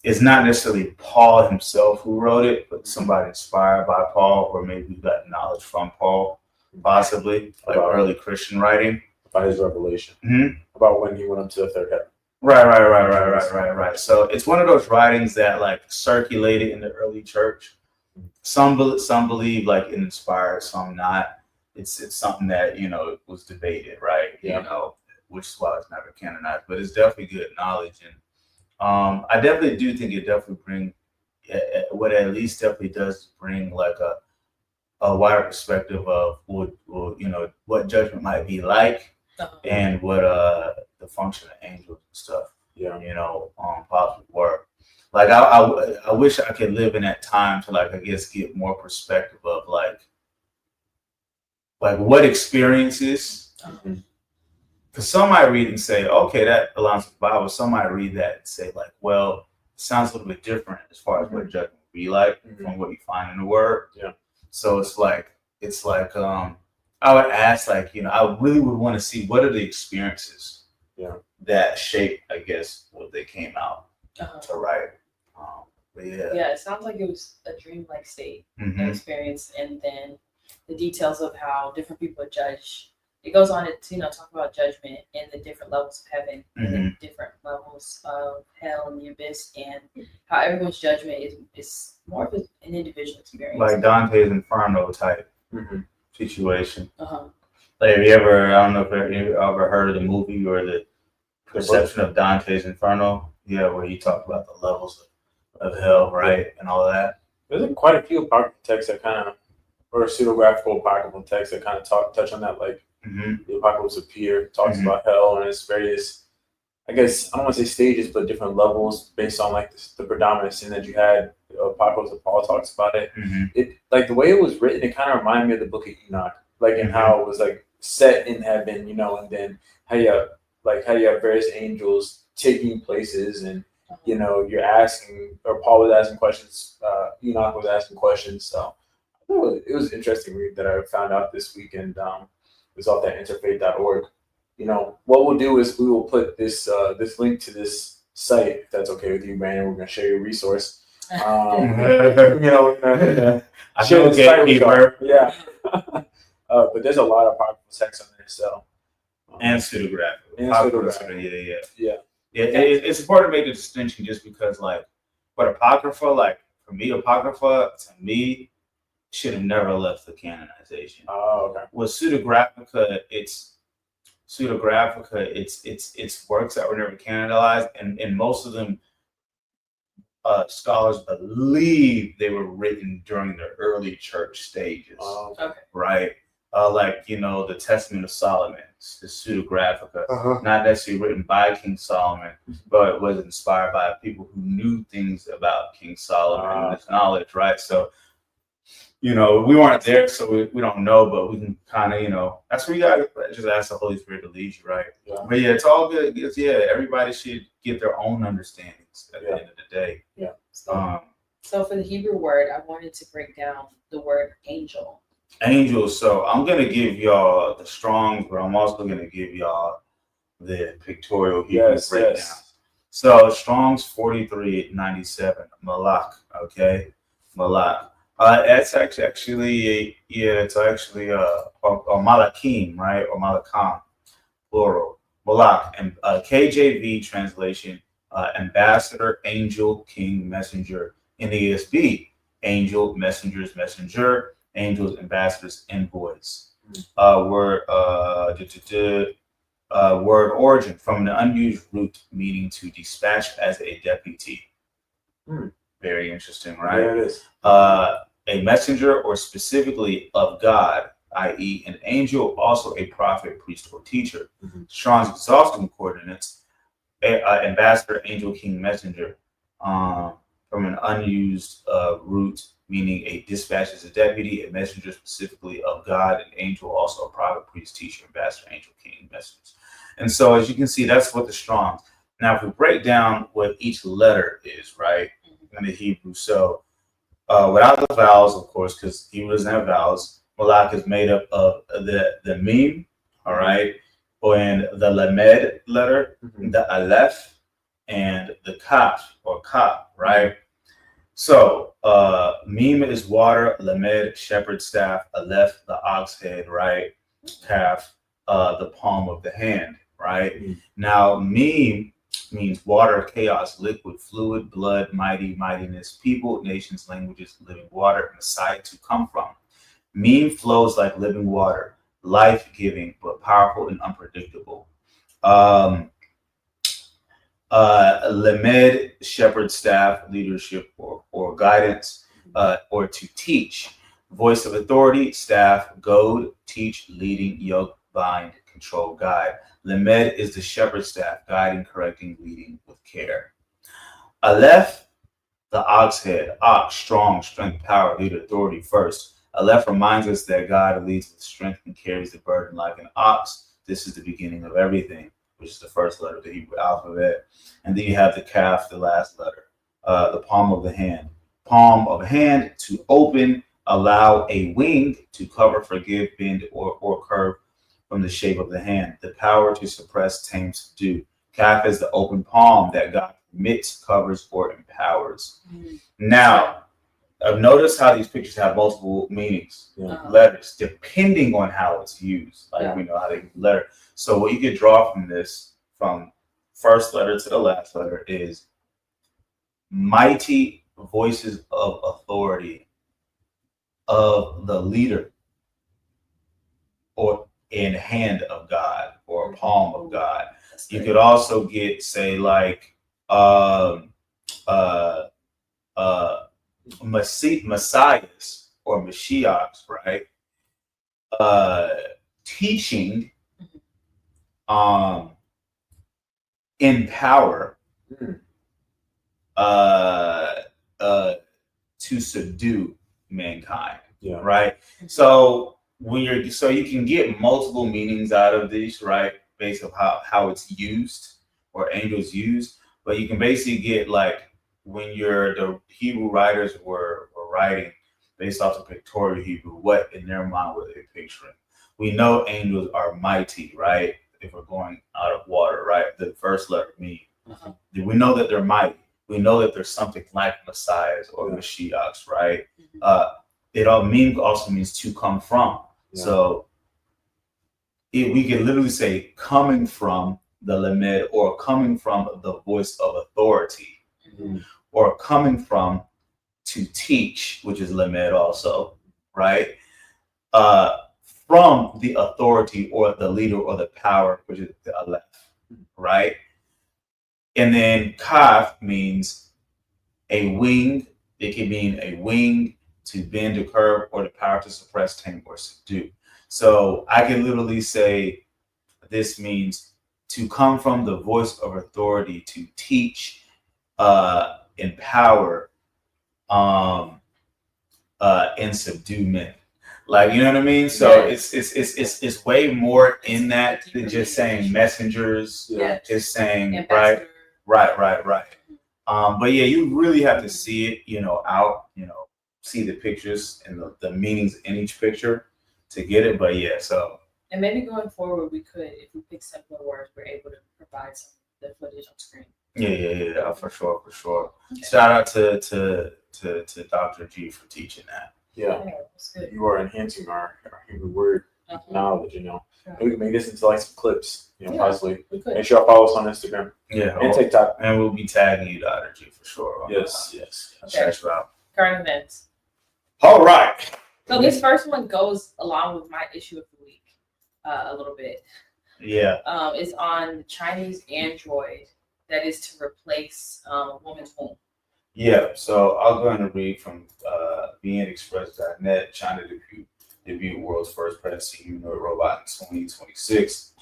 it's not necessarily Paul himself who wrote it, but somebody inspired by Paul, or maybe got knowledge from Paul, possibly like early Christian writing. About his revelation, about when he went up to the 3rd heaven. Right. So it's one of those writings that like circulated in the early church. Some believe like it inspired, some not. It's something that was debated, right? Which is why it's never canonized. But it's definitely good knowledge, and I definitely do think it definitely bring what at least definitely does bring like a wider perspective of what judgment might be like. And what the function of angels and stuff, possibly work. Like I wish I could live in that time to like I guess get more perspective of like what experiences. Because some might read and say, okay, that aligns with the Bible. Some might read that and say like, well, it sounds a little bit different as far as what judgment would be like from what you find in the Word. Yeah. So it's like I would ask, like, I really would want to see what are the experiences that shape, I guess, what they came out to write. But yeah, it sounds like it was a dreamlike state experience, and then the details of how different people judge. It goes on to talk about judgment and the different levels of heaven and the different levels of hell and the abyss, and how everyone's judgment is more of an individual experience, like Dante's Inferno type. Situation. Like, have you ever? I don't know if you ever heard of the movie or the perception of Dante's Inferno? Yeah, where he talked about the levels of hell, right, and all of that. There's quite a few apocryphal texts that kind of, or pseudographical apocryphal texts that kind of touch on that. Like the Apocalypse of Peter talks about hell and its various, I guess I don't want to say stages, but different levels based on like the predominant sin that you had. Apocalypse of Paul talks about it. It like the way it was written, it kind of reminded me of the Book of Enoch, like in how it was like set in heaven, and then how you have various angels taking places, and you're asking, or Paul was asking questions, Enoch was asking questions. So it was interesting read that I found out this weekend. It was off that interfaith.org. What we'll do is we will put this link to this site, if that's okay with you, Brandon. We're going to share your resource. Share this gatekeeper. Yeah. But there's a lot of apocryphal text on there, so and pseudographic. Yeah. It's important to make the distinction, just because like what apocrypha, like for me, apocrypha to me should have never left the canonization. Oh, okay. With pseudographica, it's works that were never canonized, and most of them scholars believe they were written during the early church stages. Right? Like the Testament of Solomon, the pseudographica, not necessarily written by King Solomon, but it was inspired by people who knew things about King Solomon and his knowledge, right? So we weren't there, so we don't know, but we can kind of, that's where you got to just ask the Holy Spirit to lead you, right? Yeah. But yeah, it's all good. Everybody should get their own understandings at the end of the day. Yeah. So for the Hebrew word, I wanted to break down the word angel. Angels. So I'm going to give y'all the Strong's, but I'm also going to give y'all the pictorial Hebrew breakdown. Yes. So Strong's 4397, Malak, okay? Malak. It's actually or Malakim, right? Or Malakam, plural. Malak, and KJV translation, ambassador, angel, king, messenger. NASB, angel, messengers, messenger, angels, ambassadors, envoys. Word word origin, from an unused root meaning to dispatch as a deputy. Very interesting, right? Yeah, it is. A messenger, or specifically of God, i.e. an angel, also a prophet, priest, or teacher. Strong's exhaustive coordinates, ambassador, angel, king, messenger, from an unused root, meaning a dispatch as a deputy, a messenger specifically of God, an angel, also a prophet, priest, teacher, ambassador, angel, king, messengers. And so, as you can see, that's what the Strong's. Now, if we break down what each letter is, right, in the Hebrew, so without the vowels, of course, because Hebrew doesn't have vowels, Malak is made up of the meme, all right, and the lamed letter, the aleph, and the kaf, or ka, right? So, meme is water, lamed, shepherd staff, aleph, the ox head, right? Kaf, the palm of the hand, right? Now, meme means water, chaos, liquid, fluid, blood, mighty, mightiness, people, nations, languages, living water, Messiah, to come from. Meme flows like living water, life-giving, but powerful and unpredictable. Lamed, shepherd staff, leadership, or guidance, or to teach. Voice of authority, staff, goad, teach, leading, yoke, bind, control, guide. Lamed is the shepherd staff, guiding, correcting, leading with care. Aleph, the ox head, ox, strong, strength, power, leader, authority first. Aleph reminds us that God leads with strength and carries the burden like an ox. This is the beginning of everything, which is the first letter of the Hebrew alphabet. And then you have the kaf, the last letter, the palm of the hand. Palm of hand, to open, allow a wing to cover, forgive, bend, or curve from the shape of the hand. The power to suppress, tame, subdue. Kaf is the open palm that God permits, covers, or empowers. Now, notice how these pictures have multiple meanings, letters, depending on how it's used. Like we know how they letter. So what you could draw from this, from first letter to the last letter, is mighty voices of authority of the leader, or in hand of God, or palm of God. You could also get, say, like messiahs or mashiachs, right? Teaching, in power, to subdue mankind, right? So when you can get multiple meanings out of these, right, based on how it's used, or angels used. But you can basically get, like, when the Hebrew writers were writing based off the pictorial Hebrew, what in their mind were they picturing? We know angels are mighty, right? If we're going out of water, right? The first letter, me. We know that they're mighty. We know that there's something like messiahs or mashiachs, right? It also means to come from. So we can literally say coming from the lamed, or coming from the voice of authority, or coming from to teach, which is lamed also, right? From the authority or the leader or the power, which is the aleph, right? And then kaf means a wing. It can mean a wing, to bend, to curve, or the power to suppress, tame, or subdue. So I can literally say this means to come from the voice of authority, to teach, empower, and subdue men. Like, you know what I mean? So it's way more in that than just saying messengers, just saying right. But yeah, you really have to see it, out, see the pictures and the meanings in each picture to get it. But yeah, so. And maybe going forward, we could, if we pick simpler words, we're able to provide some of the footage on screen. Yeah, for sure. Okay. Shout out to Dr. G for teaching that. Yeah, that's good. You are enhancing our Hebrew word knowledge, And we can make this into like some clips, possibly. We could. Make sure y'all follow us on Instagram. Yeah. And TikTok. And we'll be tagging you, Dr. G, for sure. Yes. Okay. Current events. All right. So this first one goes along with my issue of the week. a little bit. Yeah. Is on Chinese Android that is to replace a woman's womb. Yeah, so I'll go ahead and read from beingexpress.net. China debut world's first pregnancy humanoid robot in 2026.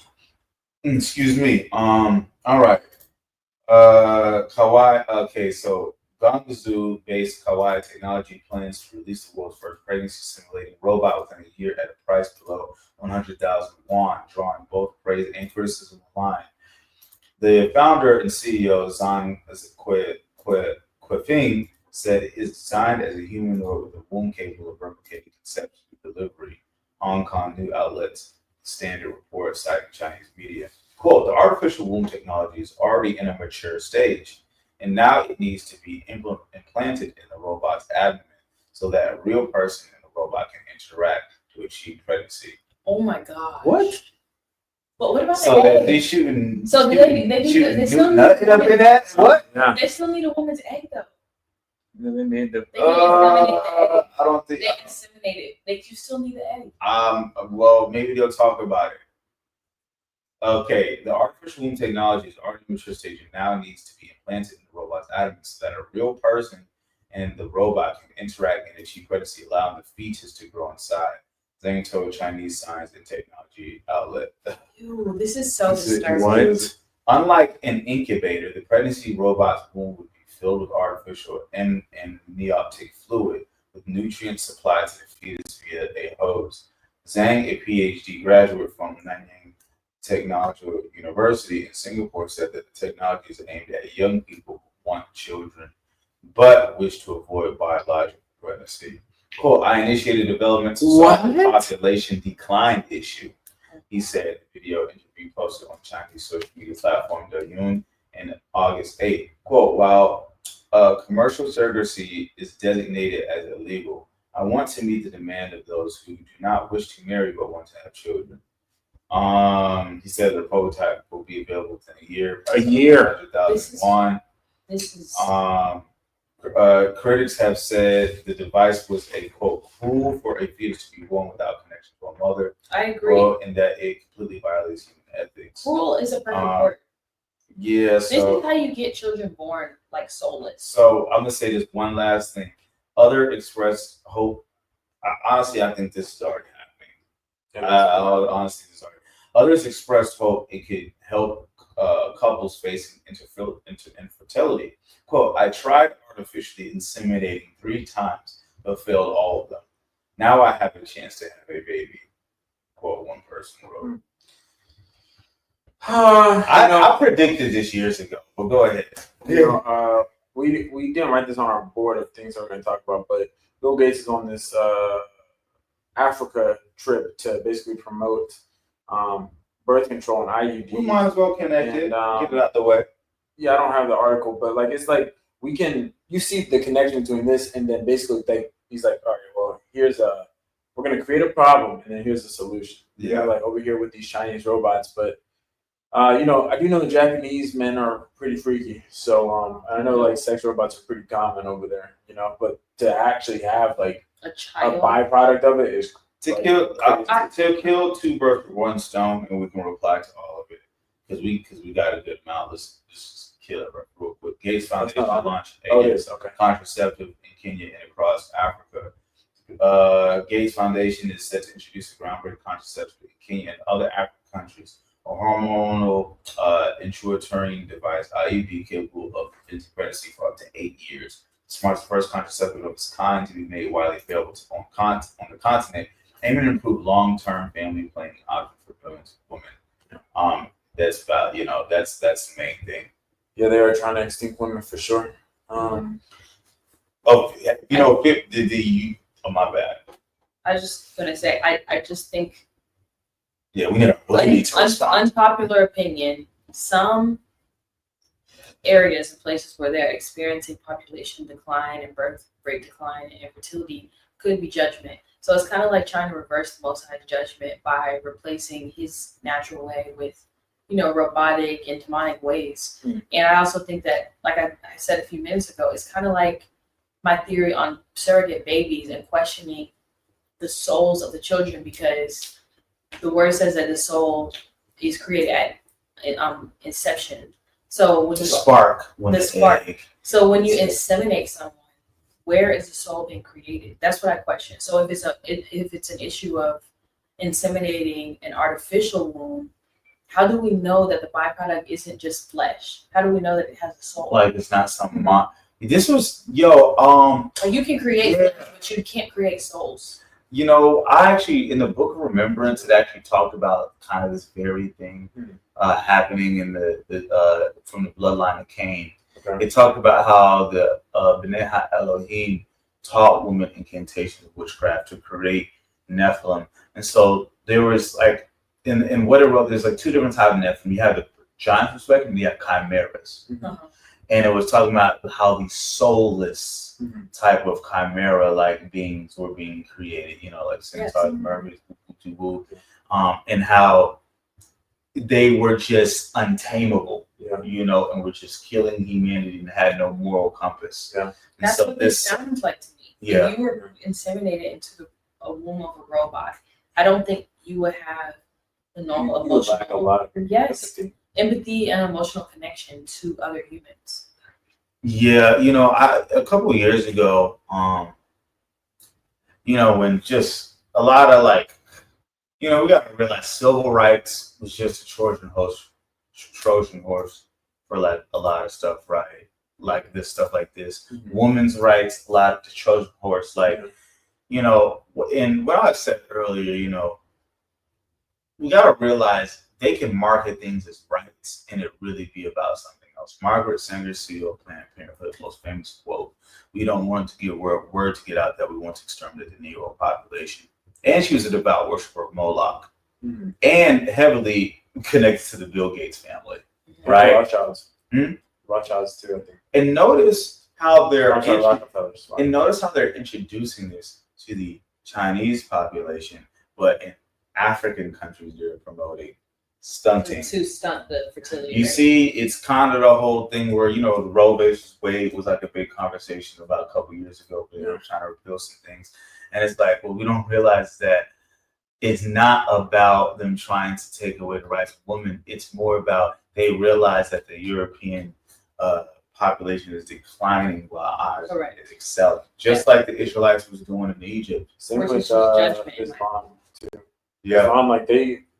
Excuse me. All right. Kawaii. Okay, so Guangzhou-based Kawaii Technology plans to release the world's first pregnancy simulating robot within a year at a price below 100,000 yuan, drawing both praise and criticism online. The founder and CEO Zhang Quifeng said it is designed as a humanoid with a womb capable of replicating conception and delivery. Hong Kong news outlets Standard report citing Chinese media. Quote, the artificial womb technology is already in a mature stage, and now it needs to be implanted in the robot's abdomen so that a real person and the robot can interact to achieve pregnancy. Oh my God. What? But what about So the egg? they shooting? So they still nothing up in that? What? Yeah. They still need a woman's egg though. They made the. They inseminate the egg. I don't think. They inseminate it. Like you still need the egg. Well, maybe they'll talk about it. Okay, the artificial womb technology is already in mature stage and now needs to be implanted in the robot's abdomen so that a real person and the robot can interact and achieve pregnancy, allowing the fetus to grow inside. Zhang told Chinese science and technology outlet. Ew, this is so disturbing. What? Unlike an incubator, the pregnancy robot's womb would be filled with artificial and amniotic fluid with nutrients supplied to the fetus via a hose. Zhang, a PhD graduate from Nanyang Technological University in Singapore, said that the technology is aimed at young people who want children but wish to avoid biological pregnancy. Quote, I initiated development to solve the population decline issue, he said in the video interview posted on Chinese social media platform Douyin in August 8th. Quote, while commercial surrogacy is designated as illegal, I want to meet the demand of those who do not wish to marry but want to have children. He said the prototype will be available within a year. A year. 2001. This is. Critics have said the device was a quote cruel for a fetus to be born without connection to a mother. I agree. Quote, and that it completely violates human ethics. Cruel is a perfect word. Yeah. This is how you get children born like soulless. So I'm gonna say this one last thing. Other expressed hope. Honestly, I think this is already happening. Honestly, this is already. Others expressed hope it could help couples facing infertility. Quote, I tried artificially inseminating 3 times, but failed all of them. Now I have a chance to have a baby. Quote, one person wrote. I predicted this years ago, but go ahead. We didn't write this on our board of things that we're going to talk about, but Bill Gates is on this Africa trip to basically promote birth control and IUD. We might as well connect it, get it out the way. Yeah, I don't have the article, but like it's like you see the connection between this and then basically he's like, all right, well, we're gonna create a problem and then here's the solution. Yeah. You know, like over here with these Chinese robots, but I do know the Japanese men are pretty freaky. So I know like sex robots are pretty common over there, but to actually have like a child, a byproduct of it is to kill 2 birds with 1 stone, and we can reply to all of it because we got a good amount. Let's just kill it real quick. Gates Foundation launched a contraceptive in Kenya and across Africa. Gates Foundation is set to introduce a groundbreaking contraceptive in Kenya and other African countries. A hormonal intrauterine device, IUD, capable of preventing pregnancy for up to 8 years. This marks the first contraceptive of its kind to be made widely available on the continent, aiming to improve long-term family planning options for women. That's about that's the main thing. Yeah, they are trying to extinct women for sure. Oh, my bad. I was just gonna say, I just think. Yeah, we need to respond. Unpopular opinion. Some areas and places where they're experiencing population decline and birth rate decline and infertility could be judgment. So it's kind of like trying to reverse the Most High's judgment by replacing his natural way with, robotic and demonic ways. Mm. And I also think that, like I said a few minutes ago, it's kind of like my theory on surrogate babies and questioning the souls of the children, because the word says that the soul is created at inception. So when The spark. the spark. So when you inseminate someone, where is the soul being created? That's what I question. So if it's an issue of inseminating an artificial womb, how do we know that the byproduct isn't just flesh? How do we know that it has a soul? Like it's not something. This was Like you can create flesh, but you can't create souls. You know, I actually, in the Book of Remembrance, it actually talked about kind of this very thing happening in the from the bloodline of Cain. Okay. It talked about how the B'nai Ha-Elohim taught women incantation of witchcraft to create Nephilim. And so there was like, in what it wrote, there's like two different types of Nephilim. You have the giant perspective and you have chimeras. Mm-hmm. And it was talking about how these soulless type of chimera like beings were being created, you know, like centaurs, mermaids, and how they were just untamable, you know, and were just killing humanity and had no moral compass. Yeah. That's so what this sounds like to me. Yeah. If you were inseminated into a womb of a robot, I don't think you would have the normal emotional empathy and emotional connection to other humans. Yeah, you know, a couple of years ago, you know, when just a lot of like, you know, we got to realize civil rights was just a Trojan horse for like a lot of stuff, right? Like this stuff like this, women's rights, a lot of the Trojan horse, like, you know, and what I said earlier, you know, we got to realize they can market things as rights and it really be about something else. Margaret Sanger, CEO of Planned Parenthood's most famous quote: "We don't want to get word to get out that we want to exterminate the Negro population." And she was a devout worshiper of Moloch and heavily connected to the Bill Gates family, right? Rothschilds too, I think. And notice how they're introducing this to the Chinese population, but in African countries they're promoting stunting to stunt the fertility rate. See, it's kind of the whole thing where, you know, the Roe versus Wade was like a big conversation about a couple years ago. They were trying to repeal some things, and it's like, well, we don't realize that it's not about them trying to take away the rights of women. It's more about they realize that the European population is declining while ours is excelling, just like the Israelites was doing in Egypt. Same with his mom too. Yeah, his mom, like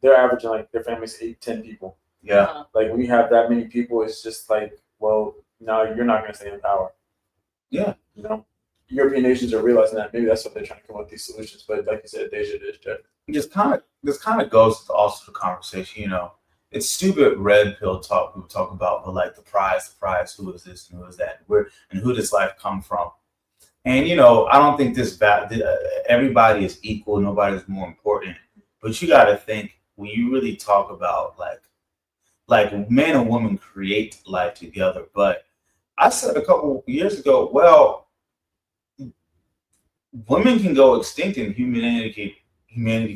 they're averaging like their family's 8-10 people. Yeah, like when you have that many people, it's just like, well, now you're not going to stay in power. Yeah, you know, European nations are realizing that maybe that's what they're trying to come up with these solutions. But like you said, Deja is just this kind of goes to also the conversation. You know, it's stupid red pill talk people talk about, but like the prize, who is this and who is that, and who does life come from? And you know, I don't think everybody is equal. Nobody's more important. But you got to think, when you really talk about like man and woman create life together. But I said a couple years ago, well, women can go extinct and humanity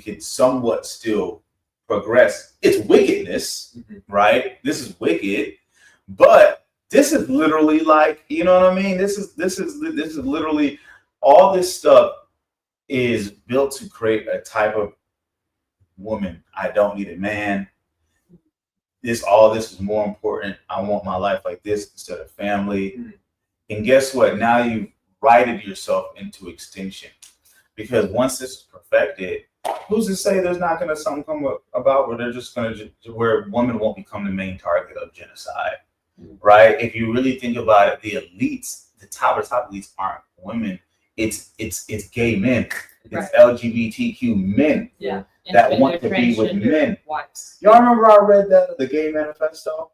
can somewhat still progress. It's wickedness, right? This is wicked, but this is literally like, you know what I mean? This is literally, all this stuff is built to create a type of woman. I don't need a man. All this is more important. I want my life like this instead of family. And guess what? Now you've righted yourself into extinction, because once this is perfected, who's to say there's not going to something come about where they're just going to where women won't become the main target of genocide, right? If you really think about it, the elites, the top elites aren't women. It's gay men. It's LGBTQ men that want to be with men. Y'all remember I read that, the Gay Manifesto?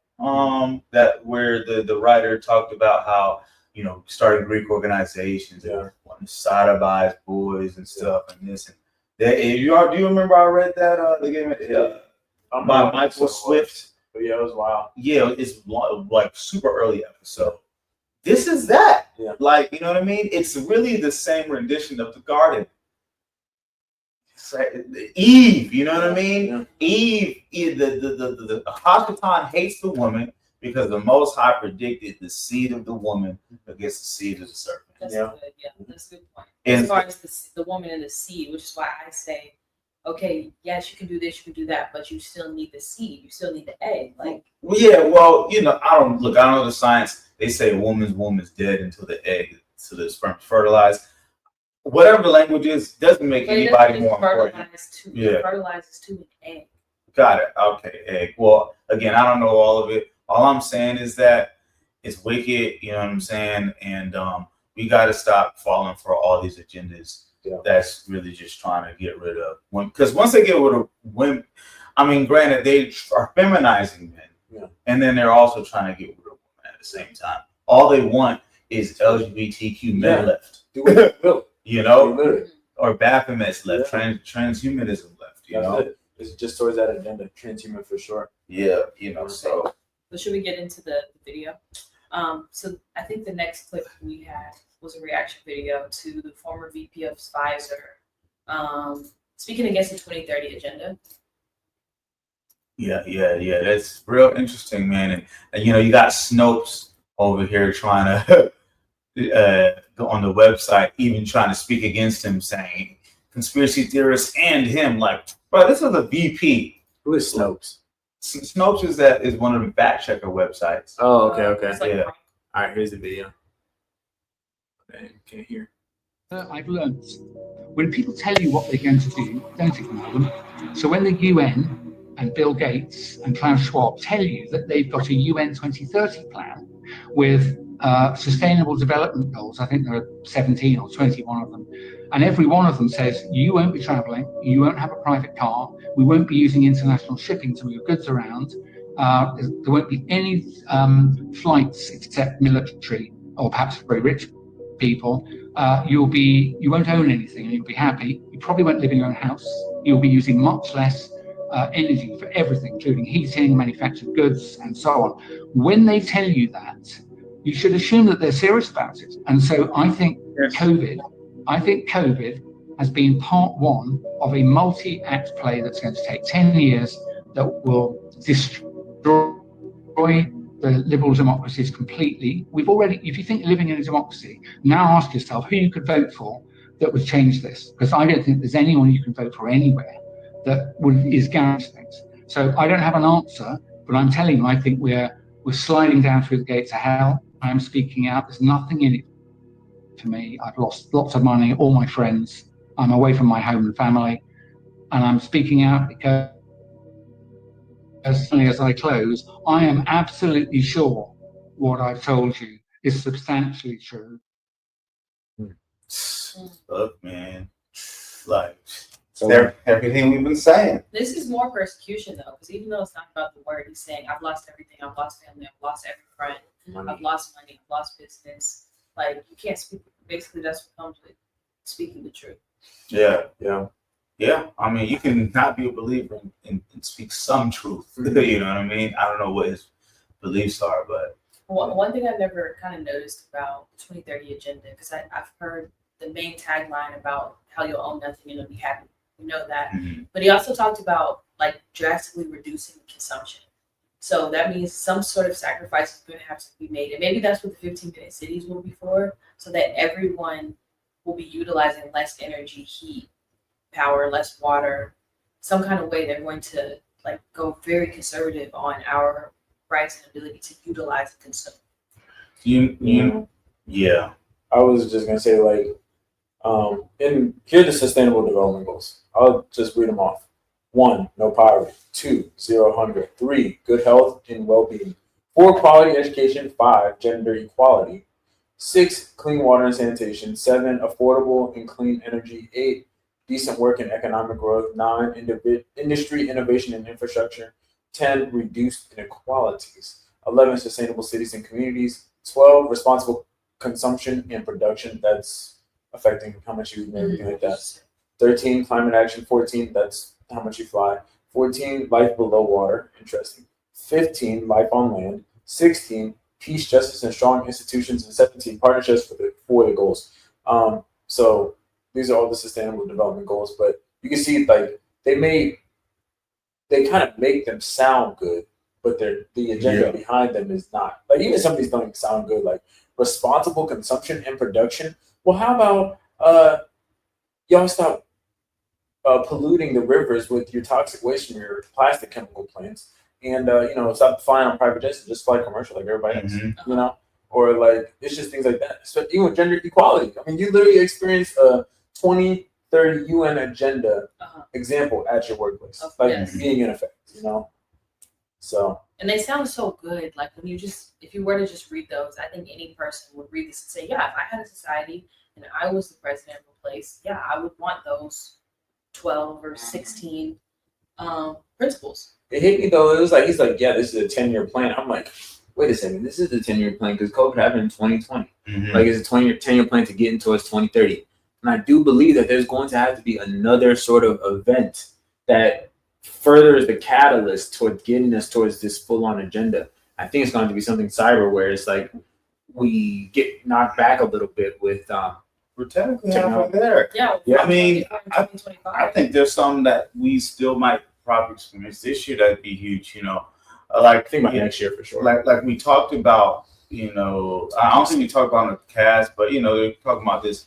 That where the writer talked about how, you know, starting Greek organizations and wanting to sodomize boys and stuff and this and that. Do you remember I read that the Gay by Michael Swift? But yeah, it was wild. Yeah, it's like super early episode. This is that. Yeah. Like, you know what I mean? It's really the same rendition of the garden. Eve, you know what I mean? Yeah. Eve, the Hashatan hates the woman because the Most High predicted the seed of the woman against the seed of the serpent. That's good. Yeah, that's a good point. As far as the woman and the seed, which is why I say okay, yes, you can do this, you can do that, but you still need the seed, you still need the egg. Like, well, yeah, well, I don't know the science. They say a woman's womb is dead until the egg, so the sperm fertilized. Whatever the language is, doesn't make anybody more important. It fertilizes to an egg. Got it. Okay, egg. Well, again, I don't know all of it. All I'm saying is that it's wicked. You know what I'm saying? And we got to stop falling for all these agendas. Yeah. That's really just trying to get rid of women. Because once they get rid of women, I mean, granted, they are feminizing men. Yeah. And then they're also trying to get rid of women at the same time. All they want is LGBTQ men left. Or Baphomets left, transhumanism left, It's just towards that agenda, transhuman for sure. Yeah, so. So should we get into the video? So I think the next clip we had was a reaction video to the former VP of Pfizer speaking against the 2030 agenda. Yeah. That's real interesting, man. And you got Snopes over here trying to go on the website, even trying to speak against him, saying conspiracy theorists and him. Like, bro, this is a VP. Who is Snopes? Snopes is one of the fact checker websites. Oh, okay. Yeah. All right, here's the video. Okay, can't hear. I've learned when people tell you what they're going to do, don't ignore them. So when the UN and Bill Gates and Klaus Schwab tell you that they've got a UN 2030 plan with sustainable development goals, I think there are 17 or 21 of them, and every one of them says you won't be traveling, you won't have a private car, we won't be using international shipping to move goods around, there won't be any flights except military or perhaps very rich people. You won't own anything and you'll be happy. You probably won't live in your own house. You'll be using much less energy for everything, including heating, manufactured goods, and so on. When they tell you that, you should assume that they're serious about it. And so I think COVID has been part one of a multi-act play that's going to take 10 years that will destroy the liberal democracies completely. If you think living in a democracy, now ask yourself who you could vote for that would change this. Because I don't think there's anyone you can vote for anywhere that is guaranteed. So I don't have an answer, but I'm telling you, I think we're sliding down through the gates of hell. I'm speaking out. There's nothing in it for me. I've lost lots of money, all my friends. I'm away from my home and family. And I'm speaking out because as I close, I am absolutely sure what I've told you is substantially true. Look, man, like everything we've been saying. This is more persecution, though, because even though it's not about the word, he's saying, I've lost everything. I've lost family. I've lost every friend. I've lost money. I've lost business. Like, you can't speak. Basically, that's what comes with speaking the truth. Yeah. I mean, you can not be a believer and speak some truth. Mm-hmm. You know what I mean? I don't know what his beliefs are, but one thing I've never kind of noticed about the 2030 agenda, because I've heard the main tagline about how you'll own nothing and you'll be happy. We know that. Mm-hmm. But he also talked about like drastically reducing consumption. So that means some sort of sacrifice is going to have to be made. And maybe that's what the 15-minute cities will be for, so that everyone will be utilizing less energy, heat, power, less water. Some kind of way they're going to like go very conservative on our rights and ability to utilize and consume. Yeah. I was just going to say, like, here are the sustainable development goals. I'll just read them off. 1, no poverty. 2, 0 hunger. 3, good health and well-being. 4, quality education. 5, gender equality. 6, clean water and sanitation. 7, affordable and clean energy. 8, decent work and economic growth. 9, industry, innovation, and infrastructure. 10, reduced inequalities. 11, sustainable cities and communities. 12, responsible consumption and production. That's affecting how much you eat and everything like that. 13, climate action. 14, that's how much you fly. 14, life below water. Interesting. 15, life on land. 16, peace, justice, and strong institutions. And 17, partnerships for the goals. So these are all the sustainable development goals. But you can see, like, they kind of make them sound good, but the agenda behind them is not. Like, even some of these don't sound good. Like responsible consumption and production. Well, how about y'all stop polluting the rivers with your toxic waste from your plastic chemical plants, and stop flying on private jets and just fly commercial like everybody else, or like it's just things like that. So even with gender equality, I mean, you literally experience a 2030 UN agenda example at your workplace, being in effect, So. And they sound so good. Like if you were to just read those, I think any person would read this and say, yeah, if I had a society and I was the president of a place, yeah, I would want those 12 or 16 principles. It hit me though. It was like, he's like, yeah, this is a 10-year plan. I'm like, wait a second, this is the 10-year plan because COVID happened in 2020. Like it's a 10-year plan to get into us 2030. And I do believe that there's going to have to be another sort of event that furthers the catalyst toward getting us towards this full-on agenda. I think it's going to be something cyber where it's like we get knocked back a little bit with we're technically halfway there. Yeah. I mean, I think there's some that we still might probably experience this year that'd be huge, I think about next year for sure. Like we talked about, I don't think we talked about on the cast, but they're talking about this,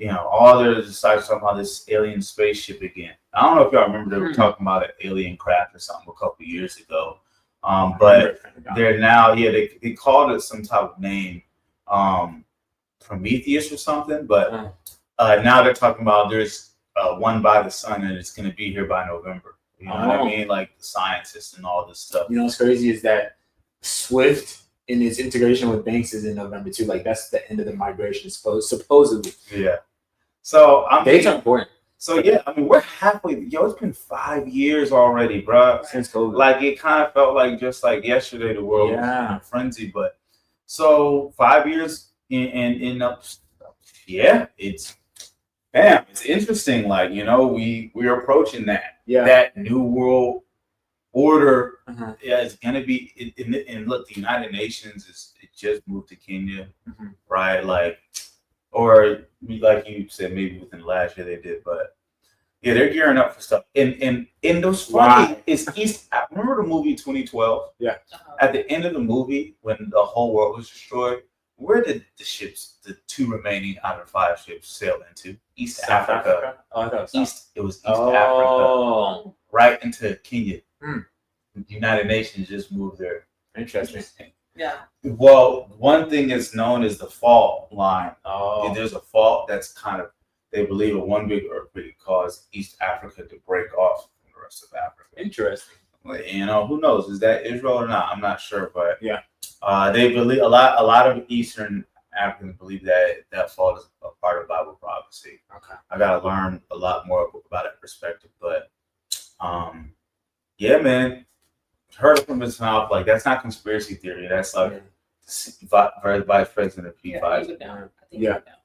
all the decided talking about this alien spaceship again. I don't know if y'all remember they were talking about an alien craft or something a couple of years ago. But they're now, they called it some type of name, Prometheus or something. But now they're talking about there's one by the sun and it's going to be here by November. You know what I mean? Like the scientists and all this stuff. What's crazy is that Swift in its integration with Banks is in November too. Like that's the end of the migration, supposedly. Yeah. So dates are important. So yeah, I mean we're halfway. It's been 5 years already, bro. Since COVID. Like it kind of felt like just like yesterday the world was in a frenzy. But so 5 years in it's interesting. Like we're approaching that. Yeah. That new world order is going to be and look, the United Nations it just moved to Kenya, right? Like, or like you said, maybe within the last year they did, but yeah, they're gearing up for stuff. And those funny is East. Remember the movie 2012? Yeah. At the end of the movie, when the whole world was destroyed, where did the 2 remaining out of 5 ships sail into? East South Africa. Oh, no, It was East Africa, right into Kenya. The United Nations just moved there. Interesting. Yeah. Well, one thing is known as the fault line. Oh. There's a fault that's kind of, they believe, a one big earthquake caused East Africa to break off from the rest of Africa. Interesting. Who knows? Is that Israel or not? I'm not sure, but yeah. They believe a lot of Eastern Africans believe that fault is a part of Bible prophecy. Okay. I gotta learn a lot more about that perspective, but yeah, man. Heard it from his mouth. Like that's not conspiracy theory. That's like Vice President of Pfizer.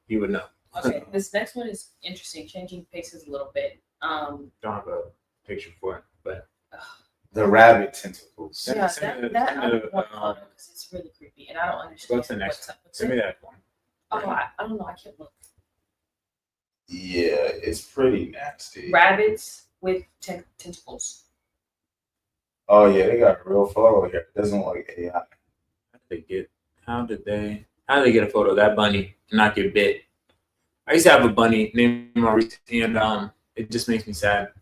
He would know. Okay, this next one is interesting, changing paces a little bit. Don't have a picture for it, but the rabbit tentacles. Yeah, that I don't want photo because it's really creepy, and I don't understand. What's the next? Send me that one. Oh, I don't know. I can't look. Yeah, it's pretty nasty. Rabbits with tentacles. Oh yeah, they got a real photo here. It doesn't look like AI. How did they get a photo of that bunny and not get bit? I used to have a bunny named Maurice, and it just makes me sad.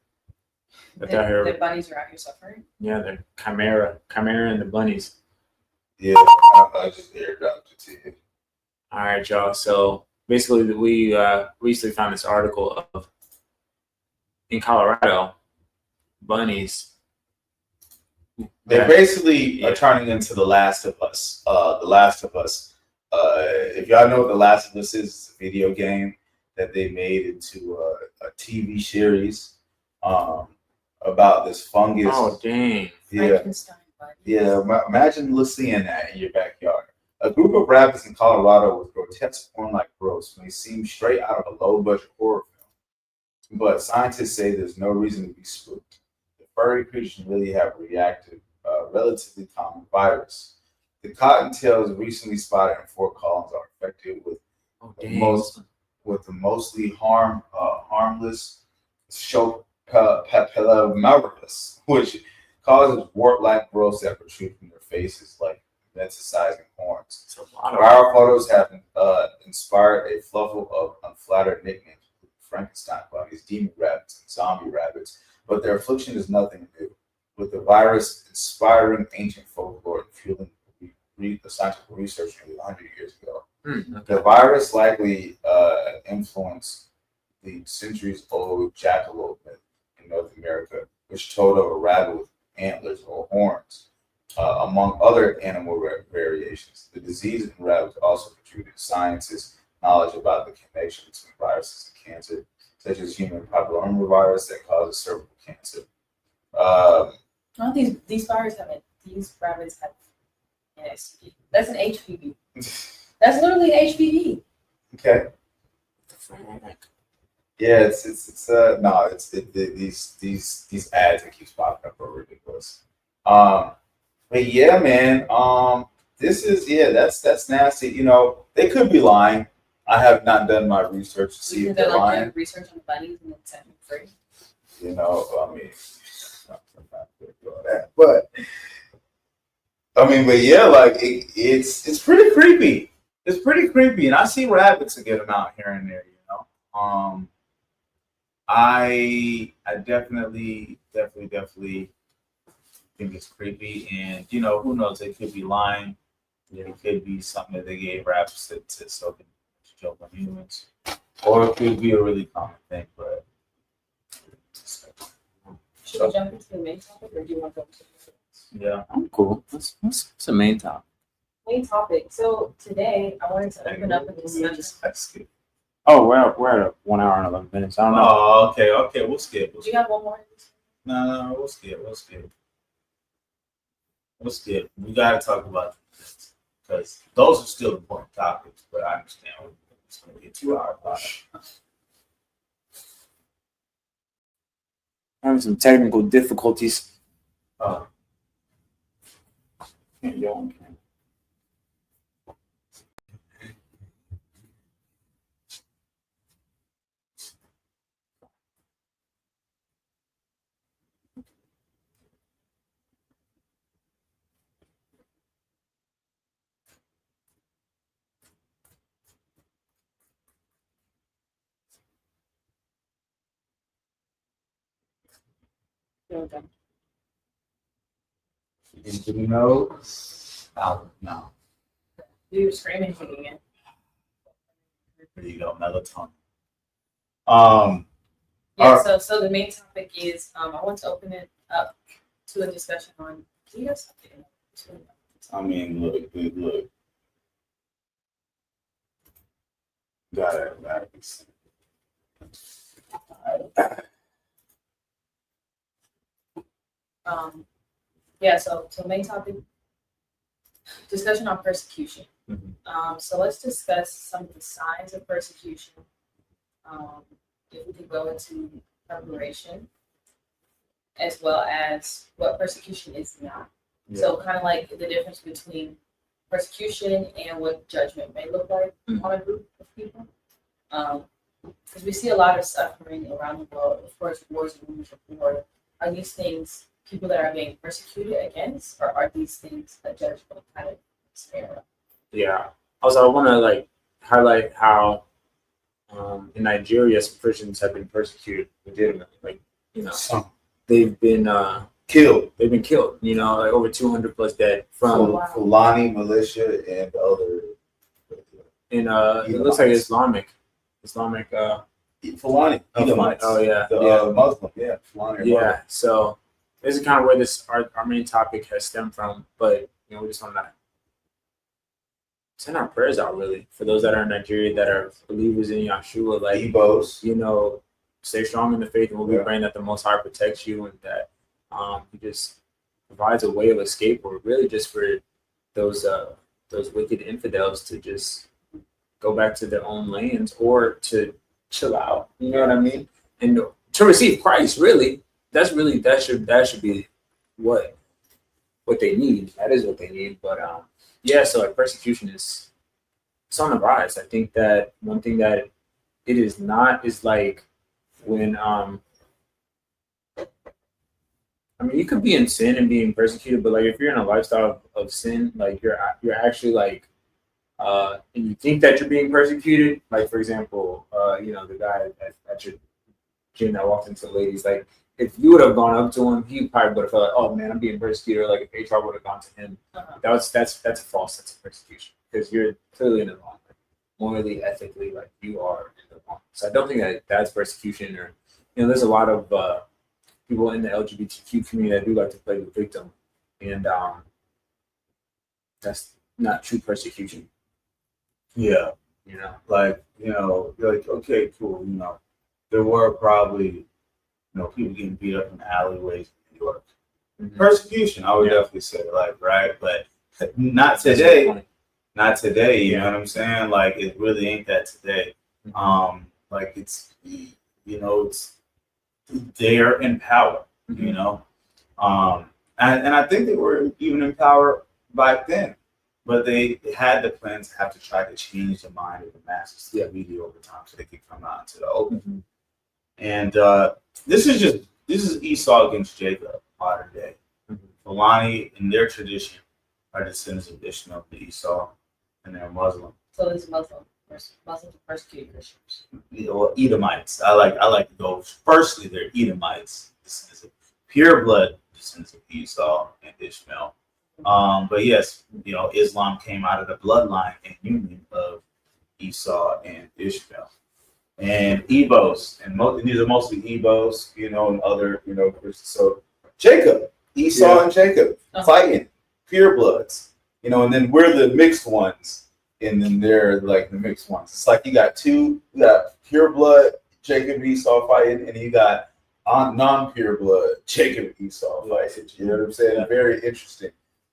The bunnies are out here suffering. Yeah, they're Chimera and the bunnies. Yeah, I just airdropped it to you. All right, y'all. So basically, we recently found this article of in Colorado, bunnies. They basically are turning into The Last of Us. The Last of Us. If y'all know what The Last of Us is, it's a video game that they made into a TV series about this fungus. Oh, dang. Yeah. Yeah, imagine seeing that in your backyard. A group of rabbits in Colorado with grotesque horn-like growths may seem straight out of a low-budget horror film. But scientists say there's no reason to be spooked. The furry creatures really have reacted relatively common virus. The cottontails recently spotted in Fort Collins are infected with the mostly harmless papillomavirus, which causes wart-like growths that protrude from their faces like metastasizing horns. Viral photos have inspired a fluffle of unflattered nicknames. Frankenstein clown, these demon rabbits and zombie rabbits. But their affliction is nothing new, with the virus inspiring ancient folklore and fueling the scientific research nearly 100 years ago. The virus likely influenced the centuries-old jackalope myth in North America, which told of a rabbit with antlers or horns, among other animal variations. The disease in rabbits also contributed to scientists' knowledge about the connection between viruses and cancer, such as human papillomavirus that causes cervical cancer. No, these rabbits have an HPV. That's an HPV. That's literally an HPV. Okay. Yeah, these ads that keeps popping up are ridiculous. But yeah, man, that's nasty. You know, they could be lying. I have not done my research to see if they're lying. Research on bunnies and then set them free. You know, I mean, but yeah, like it's pretty creepy. It's pretty creepy, and I see rabbits a good amount here and there. You know, I definitely think it's creepy, and you know, who knows? They could be lying. It could be something that they gave rabbits to so they can joke on humans, or it could be a really common thing. But should we jump into the main topic, or do you want to go to the yeah, I'm cool. What's the main topic? main topic? So today I wanted to open up a discussion. Oh, we're at 1 hour and 11 minutes. I don't know. Oh, okay, we'll skip. Do you have one more? No, we'll skip. We gotta talk about this because those are still important topics. But I understand it's gonna be a 2 hour podcast. Having some technical difficulties. Oh. Can't go on camera. Anybody know? No. You were screaming again. There you go, melatonin. Yeah. So the main topic is I want to open it up to a discussion on. Do you have something? I mean, look. Got it. Yeah, so main topic, discussion on persecution. So let's discuss some of the signs of persecution. If we could go into preparation, as well as what persecution is not. Yeah. So kind of like the difference between persecution and what judgment may look like on a group of people. Because we see a lot of suffering around the world. Of course, wars and rumors of war. Are these things people that are being persecuted against, or are these things that judgment kind of stare? Yeah. Also, I want to highlight how in Nigeria, some Christians have been persecuted legitimately. They've been killed. They've been killed. Over 200 plus dead from Fulani militia and other. And it looks like Islamic. Fulani. Fulani. Oh yeah. Muslim. Yeah. Fulani. Yeah. Muslim. So this is kind of where our main topic has stemmed from, but we just want to send our prayers out really for those that are in Nigeria that are believers in Yahshua, Ebos. Stay strong in the faith, and we'll be praying that the Most High protects you and that He just provides a way of escape, or really just for those wicked infidels to just go back to their own lands or to chill out. You know what I mean? And to receive Christ, really, that should be what they need. That is what they need. But so persecution it's on the rise. I think that one thing that it is not is like when you could be in sin and being persecuted, but if you're in a lifestyle of sin, you're actually and you think that you're being persecuted, like for example, the guy at your gym that walked into the ladies, like if you would have gone up to him, he probably would have felt like, oh man, I'm being persecuted. Or like if HR would have gone to him, that's a false sense of persecution because you're clearly in the wrong, morally, ethically, like you are in the wrong. So I don't think that that's persecution. Or there's a lot of people in the LGBTQ community that do like to play the victim, and that's not true persecution. Yeah. Like, you're like, okay, cool. There were probably, people getting beat up in alleyways in New York. Mm-hmm. Persecution, I would definitely say, like, right? But not today. Not today, you know what I'm saying? Like, it really ain't that today. Mm-hmm. Like, it's, it's, they're in power, Mm-hmm. And I think they were even in power back then. But they had the plan to have to try to change the mind of the masses through the media over time so they could come out into the open. Mm-hmm. And this is Esau against Jacob, modern day. Mm-hmm. Fulani, in their tradition, are descendants of Ishmael, the Esau, and they're Muslim. So it's Muslims persecute Christians. Well, Edomites. I like to go. Firstly, they're Edomites, descendants of pure blood, descendants of Esau and Ishmael. But yes, Islam came out of the bloodline and union of Esau and Ishmael. And Ebos, and these are mostly Ebos, and other, Christians. So Jacob, Esau and Jacob fighting, pure bloods, and then we're the mixed ones, and then they're like the mixed ones. It's like you got pure blood, Jacob and Esau fighting, and you got non-pure blood, Jacob and Esau fighting. You know what I'm saying? Yeah. Very interesting.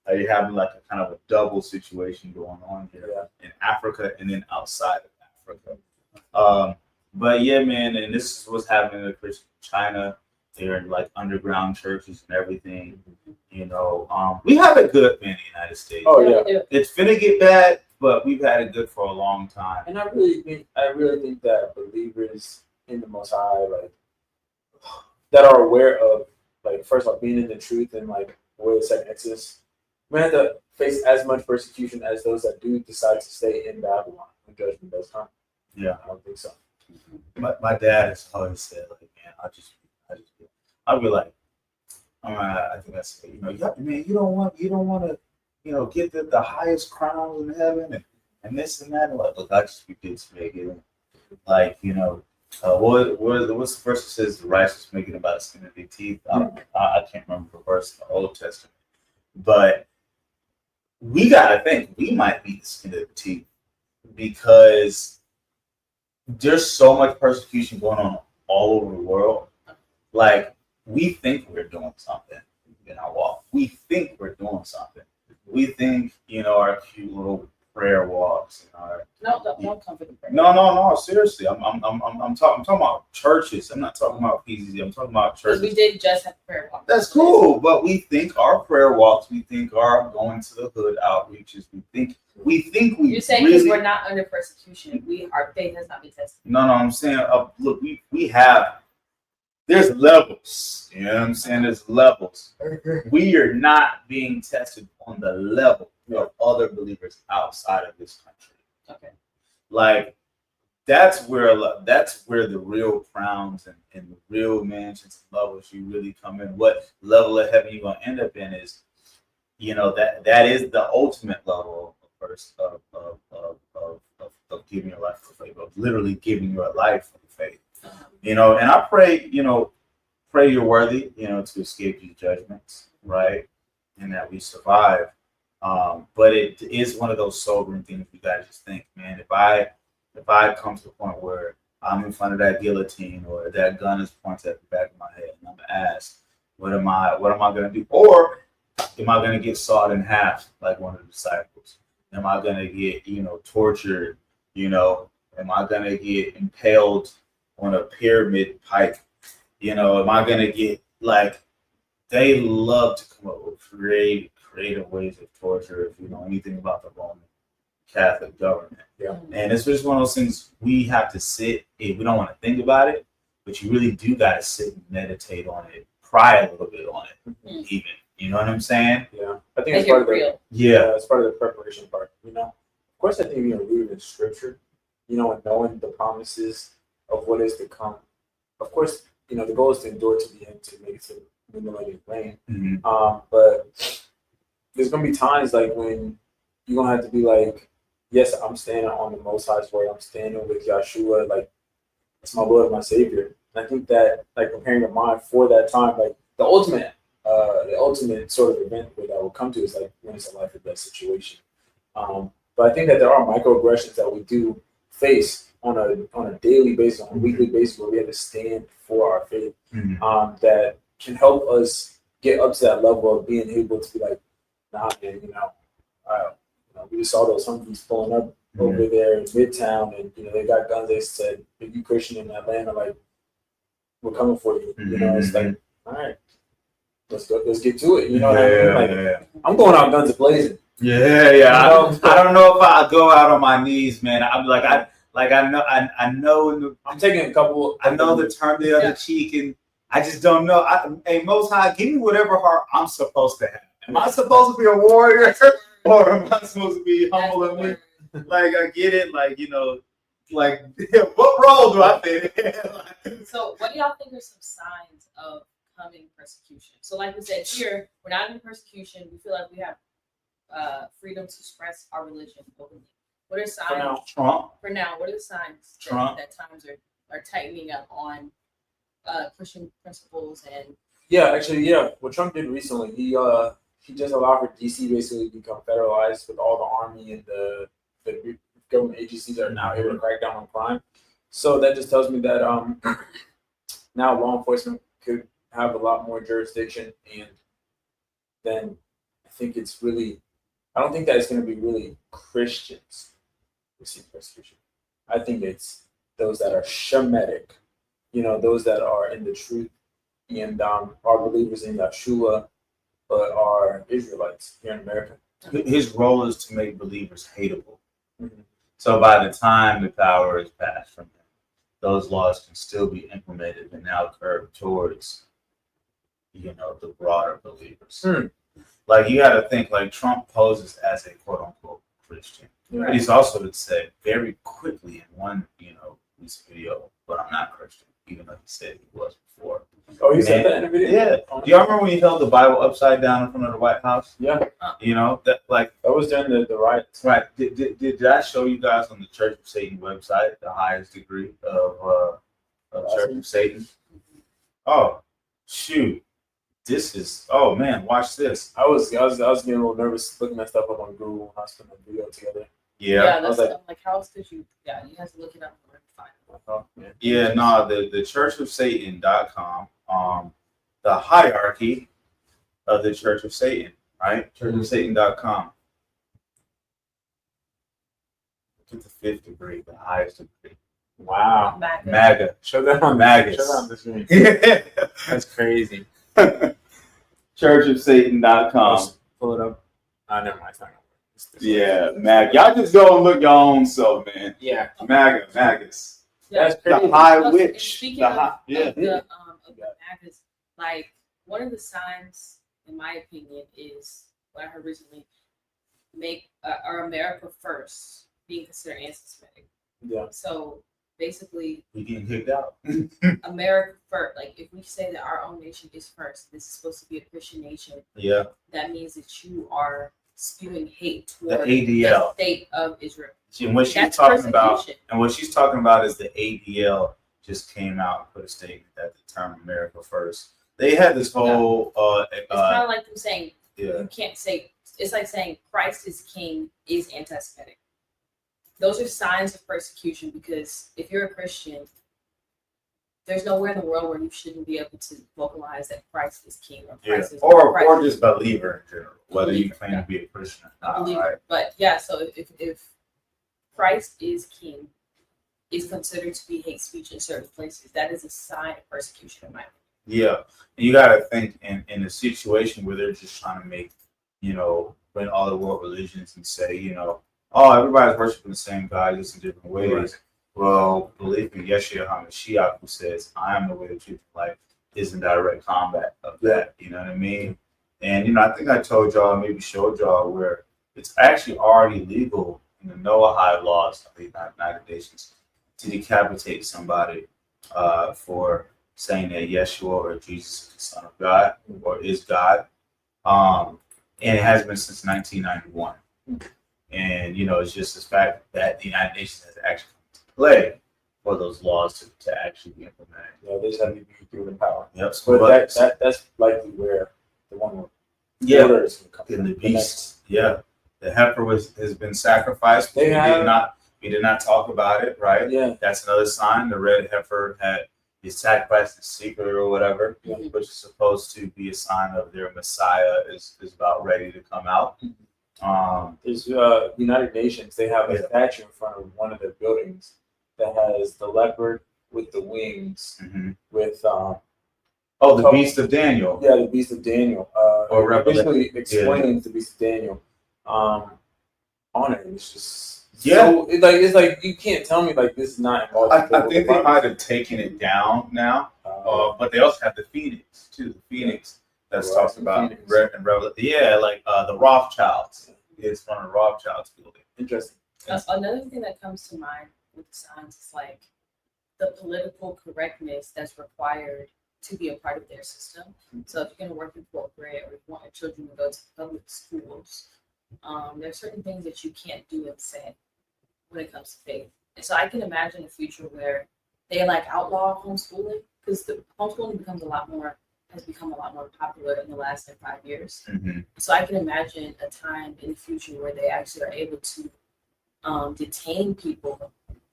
You're having like a kind of a double situation going on here in Africa and then outside of Africa. But yeah, man, and this is what's happening in Christian China. They're in like underground churches and everything. We have it good, man, in the United States. Oh yeah, it's finna get bad, but we've had it good for a long time. And I really think that believers in the Most High, like that are aware of, like, first off, being in the truth and like where it's at Exodus, we have to face as much persecution as those that do decide to stay in Babylon when judgment does come. Yeah, I don't think so. My dad has always said, like, man, I'll be like, I think I said, man, you don't want to, get the highest crowns in heaven and this and that. And like, look, I just be good to make it. Like, what's the verse that says the righteous making about a skin of their teeth? I can't remember the verse in the Old Testament, but we gotta think we might be the skin of the teeth because there's so much persecution going on all over the world. Like, we think we're doing something in our walk. We think we're doing something. We think, our cute little prayer walks and our don't come for the prayer. No. Seriously, I'm talking about churches. I'm not talking about PZZ. I'm talking about churches. We did just have prayer walks. That's cool, but we think our prayer walks. We think our going to the hood outreaches. We think we. You're saying because we're not under persecution, our faith has not been tested. No. I'm saying, look, we have. There's levels. You know what I'm saying? There's levels. We are not being tested on the level of other believers outside of this country. Okay. Like, that's where the real crowns and the real mansions and levels you really come in. What level of heaven you're gonna end up in is, that is the ultimate level of giving your life for faith, of literally giving your life for faith. And I pray you're worthy, to escape these judgments, right? And that we survive. But it is one of those sobering things we gotta just think, man, if I come to the point where I'm in front of that guillotine or that gun is pointed at the back of my head and I'm asked, what am I gonna do? Or am I gonna get sawed in half like one of the disciples? Am I gonna get, tortured? Am I gonna get impaled on a pyramid pike? Am I gonna get, like, they love to come up with creative ways of torture if you know anything about the Roman Catholic government. Yeah. And it's just one of those things we have to sit, we don't want to think about it, but you really do gotta sit and meditate on it, cry a little bit on it, even. You know what I'm saying? Yeah. I think it's part of real. it's part of the preparation part, Of course, I think you know, rooted in scripture, you know, and knowing the promises of what is to come. Of course, you know, the goal is to endure to the end, to make it to the millennium reign. But there's gonna be times like when you're gonna have to be like, yes, I'm standing on the Most High's word. I'm standing with Yahshua, like it's my Lord, my Savior. And I think that like preparing your mind for that time, like the ultimate sort of event where that will come to is like when it's a life or death situation. But I think that there are microaggressions that we do face on a daily basis, on a weekly basis, where we have to stand for our faith, that can help us get up to that level of being able to be like, nah, man, you know, we just saw those Humvees pulling up over there in Midtown, and you know they got guns. They said, "If you Christian in Atlanta, like we're coming for you." You know, it's like, all right, let's go, let's get to it. You know what I mean? Like, I'm going out guns blazing. Yeah. You know? I don't know if I go out on my knees, man. I'm like, I know. I'm taking a couple. I know the turn the other cheek, and I just don't know. Hey, Most High, give me whatever heart I'm supposed to have. Am I supposed to be a warrior, or am I supposed to be humble and weak? Like, I get it. Like, you know, like, what role do I fit in? So, what do y'all think are some signs of coming persecution? So, like we said here, we're not in persecution. We feel like we have freedom to express our religion openly. What are signs? For now, what are the signs that times are tightening up on Christian principles and? Yeah, actually, what Trump did recently, he just allowed for DC basically to become federalized with all the army and the government agencies that are now able to crack down on crime. So that just tells me that now law enforcement could have a lot more jurisdiction, and then I think I don't think that it's going to be really Christians who see persecution. I think it's those that are Shemitic, you know, those that are in the truth and are believers in Yahshua, but are Israelites here in America. His role is to make believers hateable. So by the time the power is passed from him, those laws can still be implemented and now curve towards, you know, the broader believers. Like, you got to think, like, Trump poses as a quote unquote Christian, but he's also said very quickly in one, you know, this video, but I'm not Christian, even though he said he was before. Oh, you said that in the video? Yeah. Do y'all remember when he held the Bible upside down in front of the White House? Yeah. You know, that was during the riots. Right. Did I show you guys on the Church of Satan website the highest degree of Church of Satan? Oh, shoot. This is, oh man, watch this. I was getting a little nervous looking that stuff up on Google when I was putting the video together. Yeah, that's like how else could you? Yeah, you have to look it up and find it. Yeah, no, the Church of Satan.com, the hierarchy of the Church of Satan, right? Church of Satan.com. Look at the fifth degree, the highest degree. Wow. MAGA. Show that on MAGA. Show that on the screen. That's crazy. Churchofsatan.com. Pull it up. Never mind. It's not gonna work. Yeah, MAGA. Y'all just go and look your own self, man. Yeah. MAGAs. That's crazy. The high witch. Speaking of the MAGAs, like one of the signs, in my opinion, is what I heard recently: make our America first being considered anti-Semitic. Yeah. So basically, we getting kicked out. America first. Like if we say that our own nation is first, this is supposed to be a Christian nation. Yeah. That means that you are spewing hate toward the ADL, the state of Israel. And what she's talking about, is the ADL just came out and put a statement that the term America first. They had this whole it's kind of like them saying you can't say, it's like saying Christ is king is anti-Semitic. Those are signs of persecution, because if you're a Christian, there's nowhere in the world where you shouldn't be able to vocalize that Christ is king or Christ is or just believer in general, whether you claim to be a Christian or not. Right? But yeah, so if Christ is king is considered to be hate speech in certain places, that is a sign of persecution in my opinion. Yeah, and you got to think in a situation where they're just trying to make, bring all the world religions and say, oh, everybody's worshiping the same God, just in different ways. Right. Well, believe me, Yeshua HaMashiach, who says, I am the way, the truth, and life, is in direct combat of that. You know what I mean? And, I think I told y'all, maybe showed y'all, where it's actually already legal the Noahide laws of the United Nations to decapitate somebody for saying that Yeshua or Jesus is the Son of God or is God. And it has been since 1991. And, it's just the fact that the United Nations has actually come to play for those laws to actually be implemented. Yeah, they just have to be given power. Yep. But that's likely where the one order is going to come from. In the beast. Yeah. The heifer has been sacrificed. We did not talk about it, right? Yeah. That's another sign. The red heifer had is sacrificed in secret or whatever, which is supposed to be a sign of their Messiah is about ready to come out. There's United Nations. They have a statue in front of one of their buildings that has the leopard with the wings, with the Beast of Daniel. Yeah, the Beast of Daniel. Or basically explains the Beast of Daniel on it. It's just so, it's like you can't tell me like this is not involved. I think they might have taken it down now, but they also have the Phoenix too. The Phoenix that's talked about in Revelation. Yeah, like the Rothschilds. It's from the Rothschilds building. Interesting. Another thing that comes to mind with the signs is like the political correctness that's required to be a part of their system. So if you're going to work in corporate or you want your children to go to public schools, there's certain things that you can't do and say when it comes to faith. And so I can imagine a future where they like outlaw homeschooling, because the homeschooling has become a lot more popular in the last 5 years. So I can imagine a time in the future where they actually are able to detain people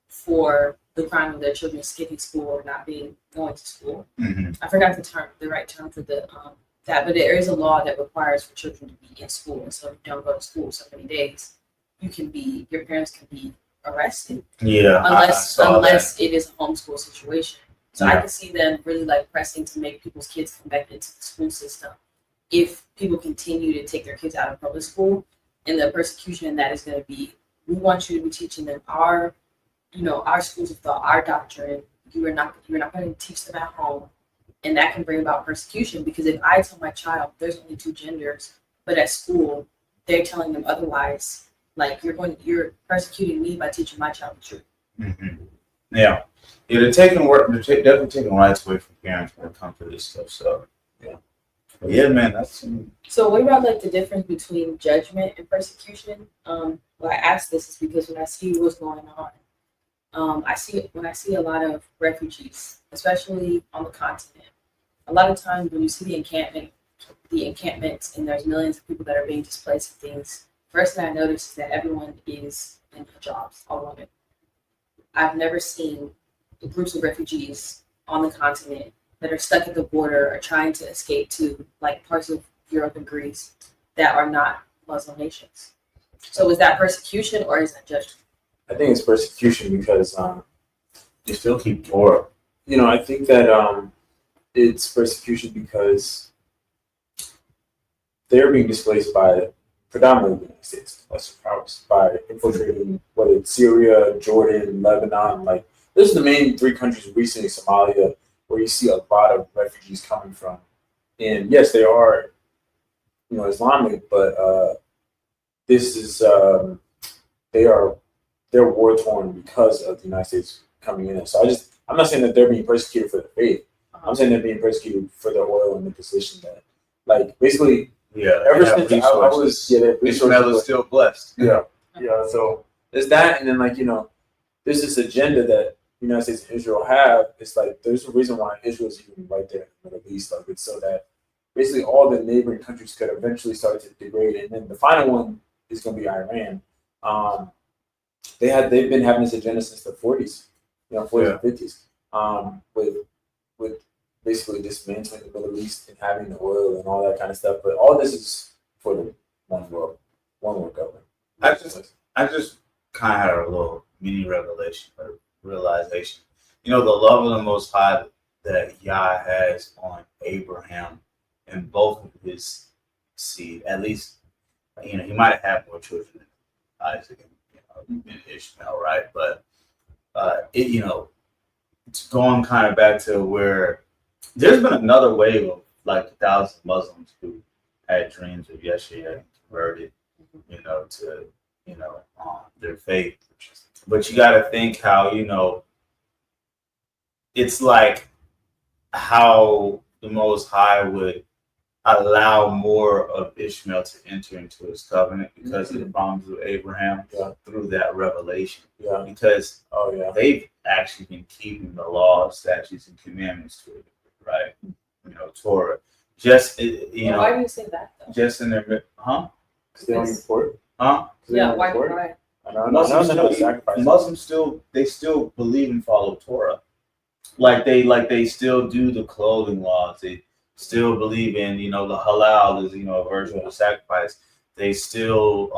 for the crime of their children skipping school or not going to school. I forgot the right term for that, but there is a law that requires for children to be in school. And so if you don't go to school so many days, your parents can be arrested. Yeah. Unless it is a homeschool situation. So I can see them really like pressing to make people's kids come back into the school system if people continue to take their kids out of public school. And the persecution in that is going to be, we want you to be teaching them our schools of thought, our doctrine. You are not going to teach them at home, and that can bring about persecution. Because if I tell my child there's only two genders, but at school they're telling them otherwise, like you're persecuting me by teaching my child the truth. Yeah, they're definitely taking rights away from parents when it comes to this stuff. So yeah, man, that's. So what about like the difference between judgment and persecution? Well, I ask this is because when I see what's going on, I see a lot of refugees, especially on the continent. A lot of times when you see the encampments, and there's millions of people that are being displaced and things, first thing I notice is that everyone is in jobs, all women. I've never seen groups of refugees on the continent that are stuck at the border or trying to escape to like parts of Europe and Greece that are not Muslim nations. So is that persecution or is that judgment? I think it's persecution because you still keep Torah. I think that it's persecution because they're being displaced by predominantly the United States, lesser powers, by infiltrating whether it's Syria, Jordan, Lebanon. Like those are the main three countries, recently Somalia, where you see a lot of refugees coming from. And yes, they are, Islamic, but this is they're war torn because of the United States coming in. So I'm not saying that they're being persecuted for the faith. I'm saying they're being persecuted for their oil and the position that, like, basically, ever since I was, Ishmael is still blessed. Yeah. So there's that, and then there's this agenda that the United States and Israel have. It's like there's a reason why Israel's even right there in the Middle East, like it's so that basically all the neighboring countries could eventually start to degrade, and then the final one is going to be Iran. They've been having this agenda since the 40s, 40s and 50s, with basically dismantling the Middle East and having the oil and all that kind of stuff. But all this is for the one world government. I just kind of had a little mini revelation or realization. The love of the Most High that Yah has on Abraham and both of his seed. At least, he might have had more children than Isaac and Ishmael, right? But it's going kind of back to where there's been another wave of like 1,000 Muslims who had dreams of Yeshua and converted, to their faith. But you got to think how, it's like how the Most High would allow more of Ishmael to enter into his covenant because of the promise of Abraham through that revelation. Yeah. Because they've actually been keeping the law, statutes, and commandments to it, right? Torah. Just, why do you say that, though? just in their, Because they don't report. Yeah, why? Muslims still believe and follow Torah. Like they still do the clothing laws. They still believe in, the halal is, a version of the sacrifice. They still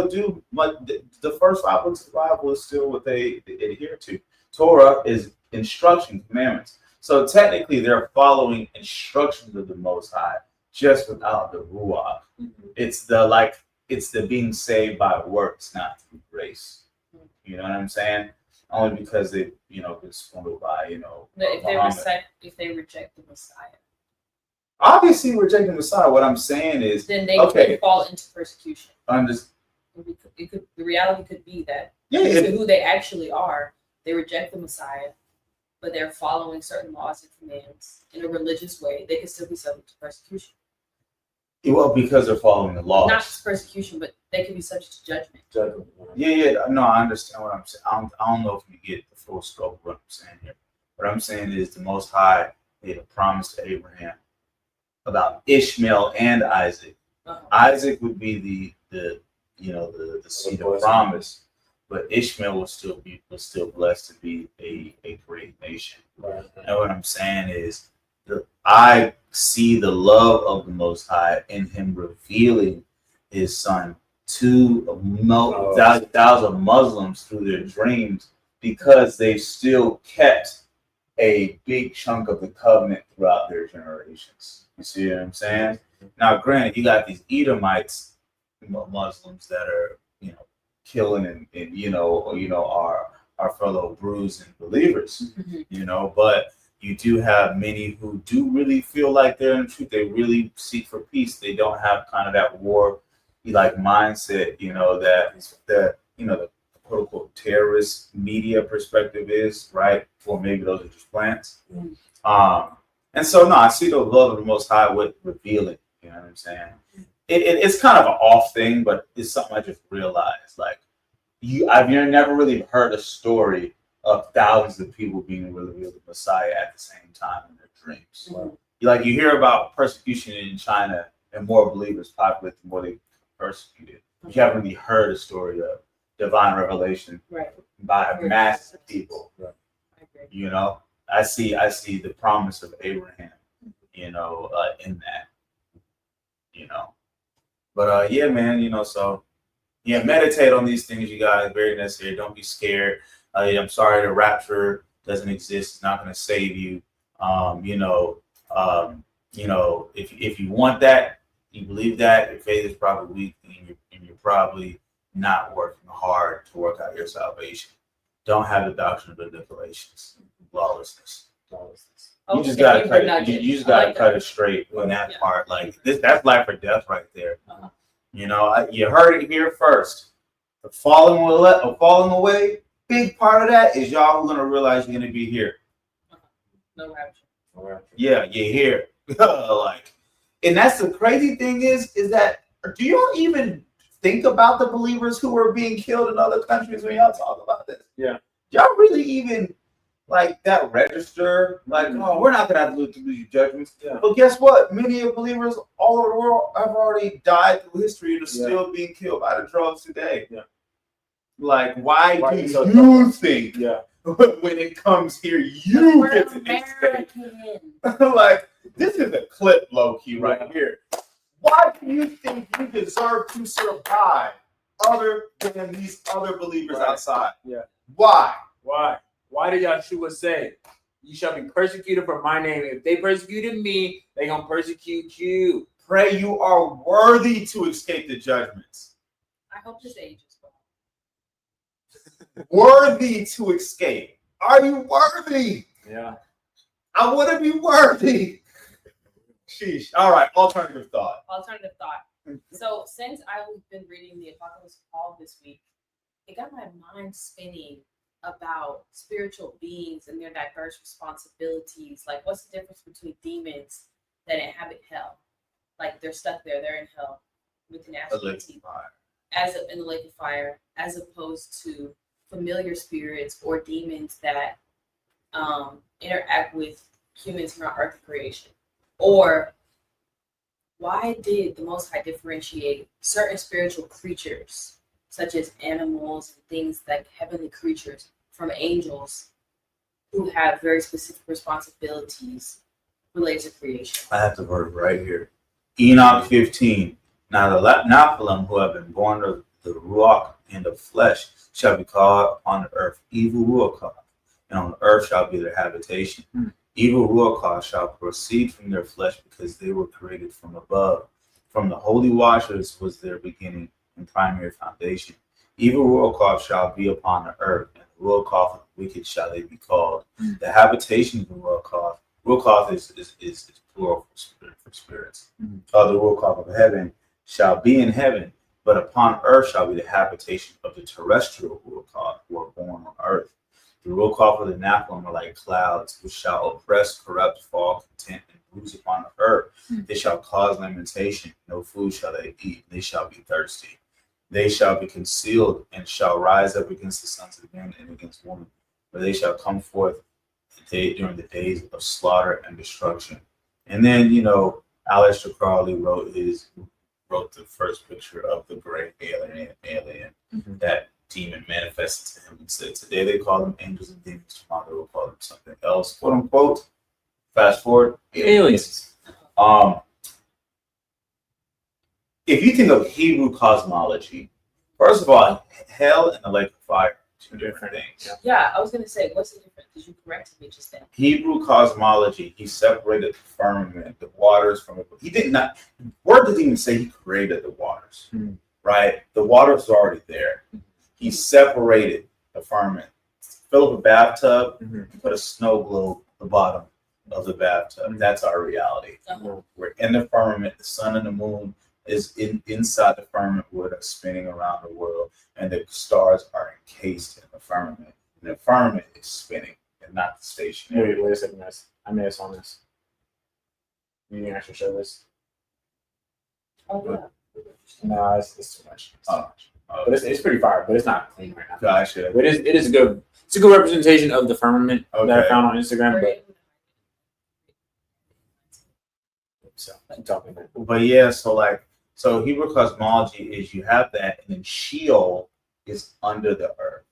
do, but the first 5 books of the Bible is still what they adhere to. Torah is instruction, commandments. So technically they're following instructions of the Most High, just without the ruach. It's the being saved by works, not through grace. You know what I'm saying? Only because they, been swindled by, if they reject the Messiah. Obviously, rejecting Messiah. What I'm saying is, then they could fall into persecution. The reality could be that who they actually are, they reject the Messiah, but they're following certain laws and commands in a religious way. They could still be subject to persecution. Well, because they're following the laws. Not just persecution, but they could be subject to judgment. Yeah. No, I understand what I'm saying. I don't know if you get the full scope of what I'm saying here. What I'm saying is the Most High made a promise to Abraham about Ishmael and Isaac. Isaac would be the seed of promise, but Ishmael was still blessed to be a great nation. Right. And what I'm saying is, I see the love of the Most High in Him revealing His Son to thousands of Muslims through their dreams, because they've still kept a big chunk of the covenant throughout their generations. You see what I'm saying? Now, granted, you got these Edomites, Muslims that are, killing and our fellow Druze and believers, but you do have many who do really feel like they're in the truth. They really seek for peace. They don't have kind of that war mindset, that the quote unquote terrorist media perspective is, right? Or maybe those are just plants. And so no, I see the love of the Most High with revealing, you know what I'm saying? It's kind of an off thing, but it's something I just realized. Like I've never really heard a story of thousands of people being revealed the Messiah at the same time in their dreams. You hear about persecution in China and more believers populate the more they persecuted. You haven't really heard a story of divine revelation by a mass of people. I see the promise of Abraham, in that, But yeah, man, so yeah, meditate on these things, you guys. Very necessary. Don't be scared. I'm sorry the rapture doesn't exist. It's not going to save you. If you want that, you believe that, your faith is probably weak, and you're probably not working hard to work out your salvation. Don't have the doctrine of manipulations, lawlessness. You just gotta cut it. You just gotta cut it straight on that part. That's life or death right there. You heard it here first. The falling away. Big part of that is y'all gonna realize you're gonna be here. No rapture. Yeah, you're here. And that's the crazy thing is that, do y'all even think about the believers who are being killed in other countries when y'all talk about this? Yeah. Y'all really even that register? Oh, we're not gonna have to do these judgments. Yeah. But guess what? Many of believers all over the world have already died through history and are still being killed by the drugs today. Yeah. Why do you think when it comes here, you get to expect? This is a clip, low-key, right here. Why do you think you deserve to survive other than these other believers outside? Yeah. Why? Why did Yahshua say, you shall be persecuted for my name? If they persecuted me, they're going to persecute you. Pray you are worthy to escape the judgments. I hope this age is worthy to escape. Are you worthy? Yeah. I want to be worthy. Sheesh. All right. Alternative thought. So since I've been reading the Apocalypse of Paul this week, it got my mind spinning about spiritual beings and their diverse responsibilities. Like, what's the difference between demons that inhabit hell? Like, they're stuck there, they're in hell with the nasty in the lake of fire, as opposed to familiar spirits or demons that interact with humans from our earth creation. Or why did the Most High differentiate certain spiritual creatures, such as animals and things like heavenly creatures, from angels who have very specific responsibilities related to creation? I have the word right here. Enoch 15. Now the Nephilim who have been born of the Ruach and the flesh shall be called on the earth evil Ruach, and on the earth shall be their habitation. Evil Ruach shall proceed from their flesh, because they were created from above. From the holy watchers was their beginning and primary foundation. Evil Ruach shall be upon the earth, and the Ruach of the wicked shall they be called. The habitation of the Ruach is plural for spirits. The Ruach of heaven shall be in heaven, but upon earth shall be the habitation of the terrestrial Ruach who are born on earth. The Ruach of the Nephilim are like clouds, which shall oppress, corrupt, fall, content, and bruise upon the earth. They shall cause lamentation. No food shall they eat. They shall be thirsty. They shall be concealed, and shall rise up against the sons of men and against women. But they shall come forth during the days of slaughter and destruction. And then, Aleister Crowley wrote the first picture of the great alien that demon manifested to him and said, today they call them angels and demons, tomorrow they will call them something else, quote unquote. Fast forward, aliens. If you think of Hebrew cosmology, first of all, hell and the lake of fire, two different things. Yeah, I was gonna say, what's the difference? Because you corrected me just then. Hebrew cosmology, he separated the firmament, the waters from it. He did not. Word doesn't even say he created the waters, right? The waters are already there. He separated the firmament. Fill up a bathtub and put a snow globe at the bottom of the bathtub. That's our reality. We're in the firmament. The sun and the moon is inside the firmament where they're spinning around the world, and the stars are encased in the firmament. And the firmament is spinning and not the station. Wait a second, guys. I may have saw this. You can actually show this. Oh, yeah. No, it's too much. It's too much. But it's pretty fire, but it's not clean right now. Gotcha. But it is a good. It's a good representation of the firmament that I found on Instagram. So keep talking. But yeah, so Hebrew cosmology is you have that, and then sheol is under the earth,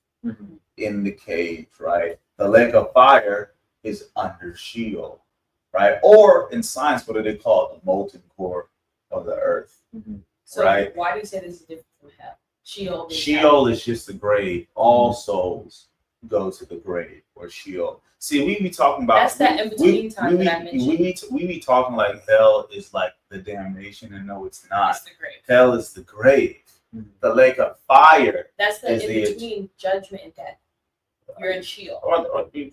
in the cave, right? The lake of fire is under sheol, right? Or in science, what do they call it? The molten core of the earth, So right? why do you say this is different from hell? Sheol is just the grave. All souls go to the grave, or sheol. See, we be talking about that's that in between time that I mentioned. We be talking like hell is like the damnation, and no, it's not. It's the grave. Hell is the grave. The lake of fire. That's the in between judgment and death. You're in sheol.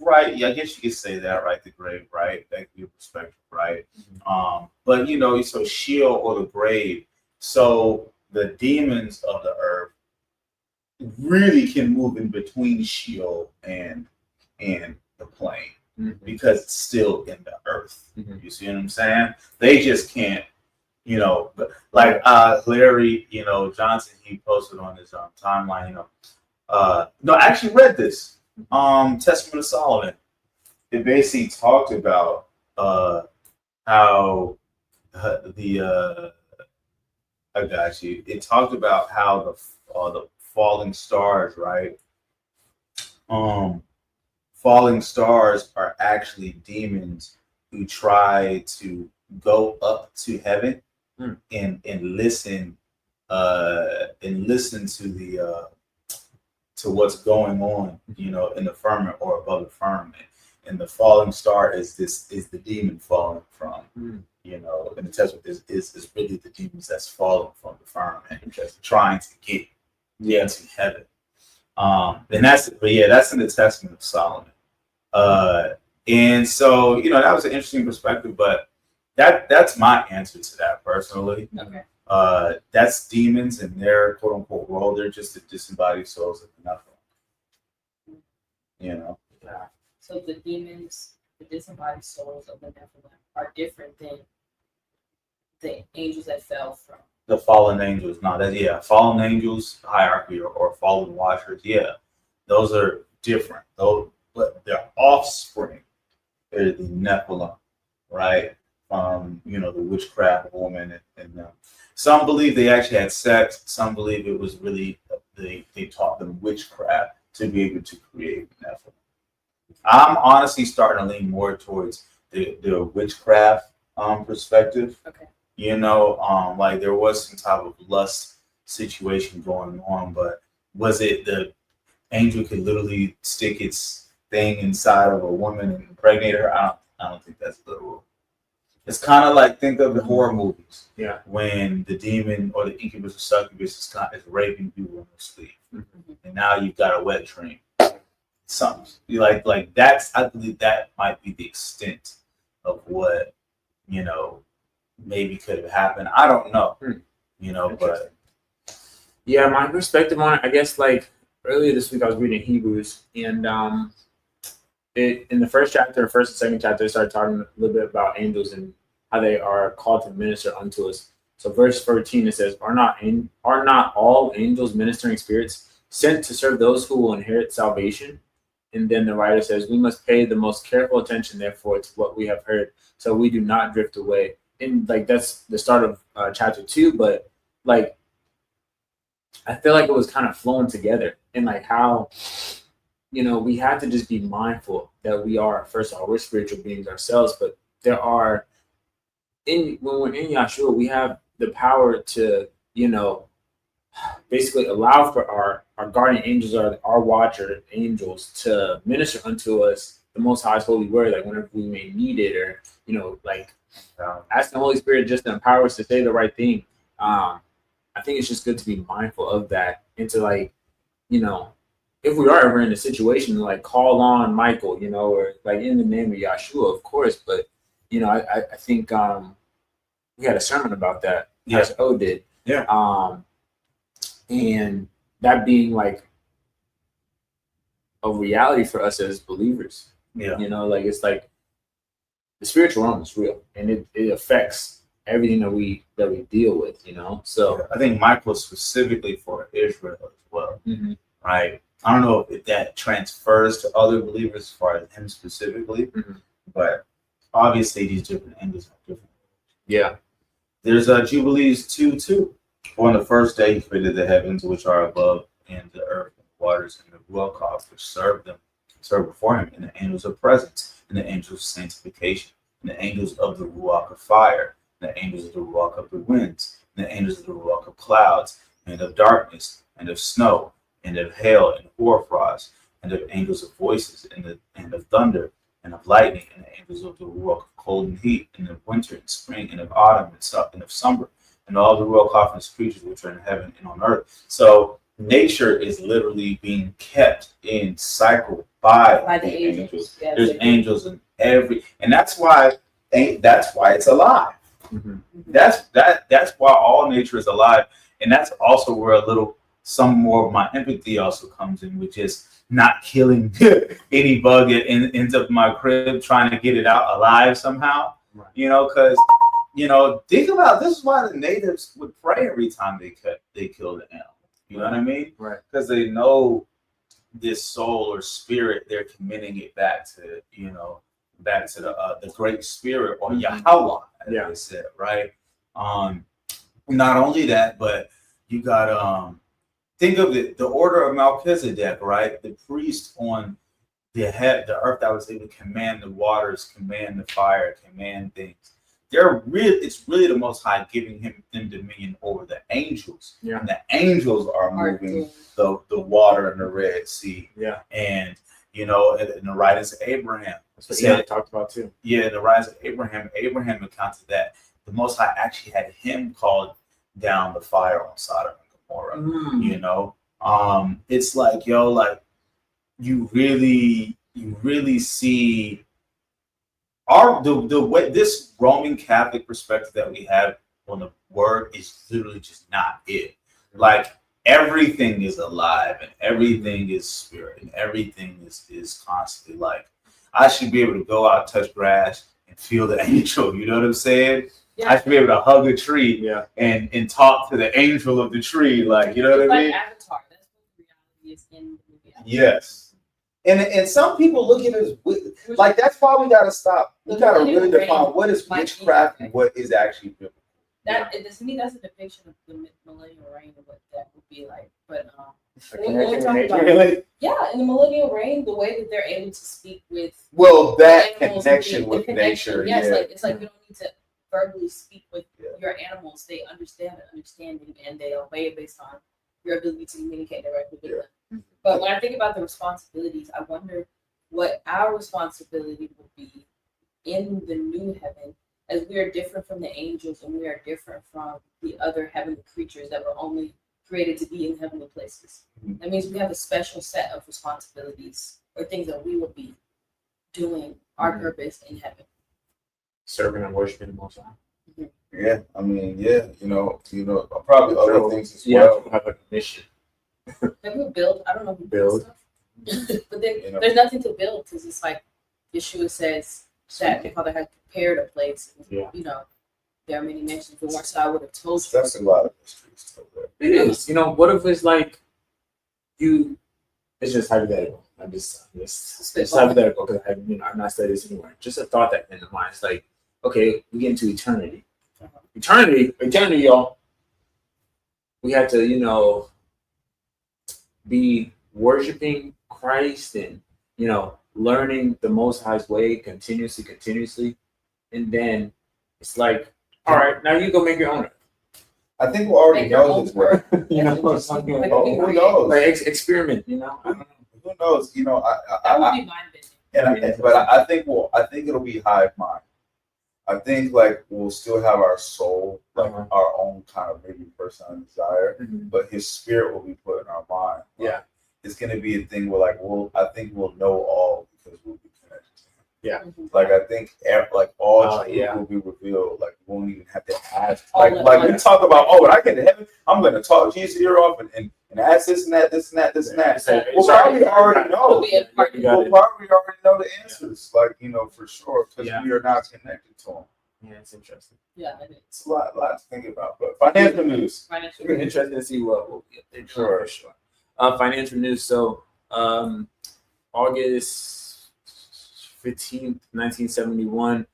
Right? Yeah, I guess you could say that, right? The grave, right? That could be a perspective, right? But so sheol or the grave. So the demons of the earth really can move in between sheol and the plane, because it's still in the earth. You see what I'm saying? They just can't, like Larry, Johnson, he posted on his timeline, no, I actually read this, Testament of Solomon. It basically talked about how I got you. It talked about how the falling stars, right? Falling stars are actually demons who try to go up to heaven and listen to the to what's going on, in the firmament or above the firmament. And the falling star is the demon falling from, in the Testament is really the demons that's falling from the firmament, trying to get into heaven. And that's in the Testament of Solomon. And so, that was an interesting perspective, but that's my answer to that personally. Okay. That's demons in their quote unquote world. They're just the disembodied souls of the Nephilim. You know. Yeah. So the demons, the disembodied souls of the Nephilim, are different than the angels that fell from the fallen angels. No, fallen angels hierarchy or fallen watchers. Yeah, those are different. Those, but their offspring are the Nephilim, right? The witchcraft woman and them. Some believe they actually had sex. Some believe it was really they taught them witchcraft to be able to create Nephilim. I'm honestly starting to lean more towards the witchcraft perspective. Okay. Like there was some type of lust situation going on, but was it the angel could literally stick its thing inside of a woman and impregnate her? I don't think that's literal. It's kind of like, think of the horror movies. Yeah. When the demon or the incubus or succubus is raping people in their sleep, and now you've got a wet dream. Something like that's, I believe that might be the extent of what maybe could have happened. I don't know, but yeah, my perspective on it, I guess, like earlier this week I was reading Hebrews, and in the first and second chapter, they started talking a little bit about angels and how they are called to minister unto us. So verse 13, it says, are not all angels ministering spirits sent to serve those who will inherit salvation? And then the writer says, we must pay the most careful attention, therefore, to what we have heard, so we do not drift away. And like that's the start of chapter 2, but like I feel like it was kind of flowing together, and like how we have to just be mindful that we are, first of all, we're spiritual beings ourselves, but there are when we're in Yahshua, we have the power to basically allow for our guardian angels, our watcher angels, to minister unto us the Most High's holy word, like whenever we may need it, or ask the Holy Spirit just to empower us to say the right thing. I think it's just good to be mindful of that, and to if we are ever in a situation, like call on Michael, or like in the name of Yahshua, of course. But I think we had a sermon about that. Yeah. Pastor O did. Yeah. And that being like a reality for us as believers. Yeah. It's like the spiritual realm is real, and it affects everything that we deal with. So I think Michael specifically for Israel as well, right? I don't know if that transfers to other believers as far as him specifically, but obviously these different angels have different. Yeah. There's Jubilees 2:2. On the first day he created the heavens which are above, and the earth and the waters and the Ruach which serve before him, and the angels of presence, and the angels of sanctification, and the angels of the Ruach of fire, and the angels of the Ruach of the winds, and the angels of the Ruach of clouds, and of darkness, and of snow, and of hail, and hoarfrost, and of angels of voices, and of thunder, and of lightning, and the angels of the Ruach of cold and heat, and of winter and spring, and of autumn and of summer, and all the Ruach and creatures which are in heaven and on earth. So nature is literally being kept in cycle by the angels. Yes, there's angels in every, and that's why it's alive. That's why all nature is alive, and that's also where some more of my empathy also comes in, which is not killing any bug that ends up in my crib, trying to get it out alive somehow. Right. Because think about, this is why the natives would pray every time they killed an animal. You know what I mean? Right. Because they know this soul or spirit, they're committing it back to the great spirit, or Yahweh, as they said, right? Not only that, but you got think of it, the order of Melchizedek, right? The priest on the earth that was able to command the waters, command the fire, command things. It's really the Most High giving them dominion over the angels. Yeah. And the angels are moving the water in the Red Sea. Yeah. And in the writings of Abraham. That's what Enoch talked about too. Yeah, in the writings of Abraham encountered that the Most High actually had him called down the fire on Sodom and Gomorrah. It's like, you really see the way this Roman Catholic perspective that we have when the word is literally just not it. Like everything is alive and everything is spirit and everything is constantly like, I should be able to go out, touch grass, and feel the angel. You know what I'm saying? Yeah. I should be able to hug a tree and talk to the angel of the tree. Like, you know what I mean? Avatar. That's what reality is in the movie. Yes. And some people look at it as like, that's why we gotta stop. We gotta really define what is witchcraft and what is actually biblical. That to me, that's a depiction of the millennial reign and what that would be like. But in the millennial reign, the way that they're able to speak with that animals connection with nature. Yes, like it's like you don't need to verbally speak with your animals. They understand the understanding and they obey it based on your ability to communicate directly with them. But when I think about the responsibilities, I wonder what our responsibility would be in the new heaven, as we are different from the angels and we are different from the other heavenly creatures that were only created to be in heavenly places. That means we have a special set of responsibilities or things that we will be doing our purpose in heaven. Serving and worshiping the Most High. Yeah, I mean, you know, probably other things as well. Have a mission. Maybe we build. I don't know who Build. stuff. But then there's nothing to build because it's like Yeshua says that the Father had prepared a place. And, you know, there are many mentions. If it weren't so, I would have told you. That's a lot of mysteries still there. It is. You know, what if it's like you? It's just hypothetical. I'm just it's hypothetical because I've not studied this anywhere. Just a thought that came to mind. It's like, okay, we get into eternity. Eternity, y'all. We had to, you know, be worshiping Christ and, you know, learning the Most High's way continuously. And then it's like, all right, now you go make your own. I think we already know this way. You know, who knows? Like experiment, you know? I don't know. Who knows? You know, That would be mind-bending. but I think it'll be hive mind. I think like we'll still have our soul, like our own kind of maybe personal desire, but his spirit will be put in our mind. Yeah. It's gonna be a thing where like I think we'll know all because we'll be connected to him. Yeah. Like I think like all truth will be revealed. Like we won't even have to ask. Like we talk about, when I get to heaven, I'm gonna talk Jesus' ear off and ask this and that. We'll probably already know. We'll probably already know the answers. Like, you know, for sure, because we are not connected to him. Yeah, it's interesting. Yeah, it's a lot to think about. But financial news. It's interesting to see what will be updated. Sure. Financial news. So, August 15th, 1971.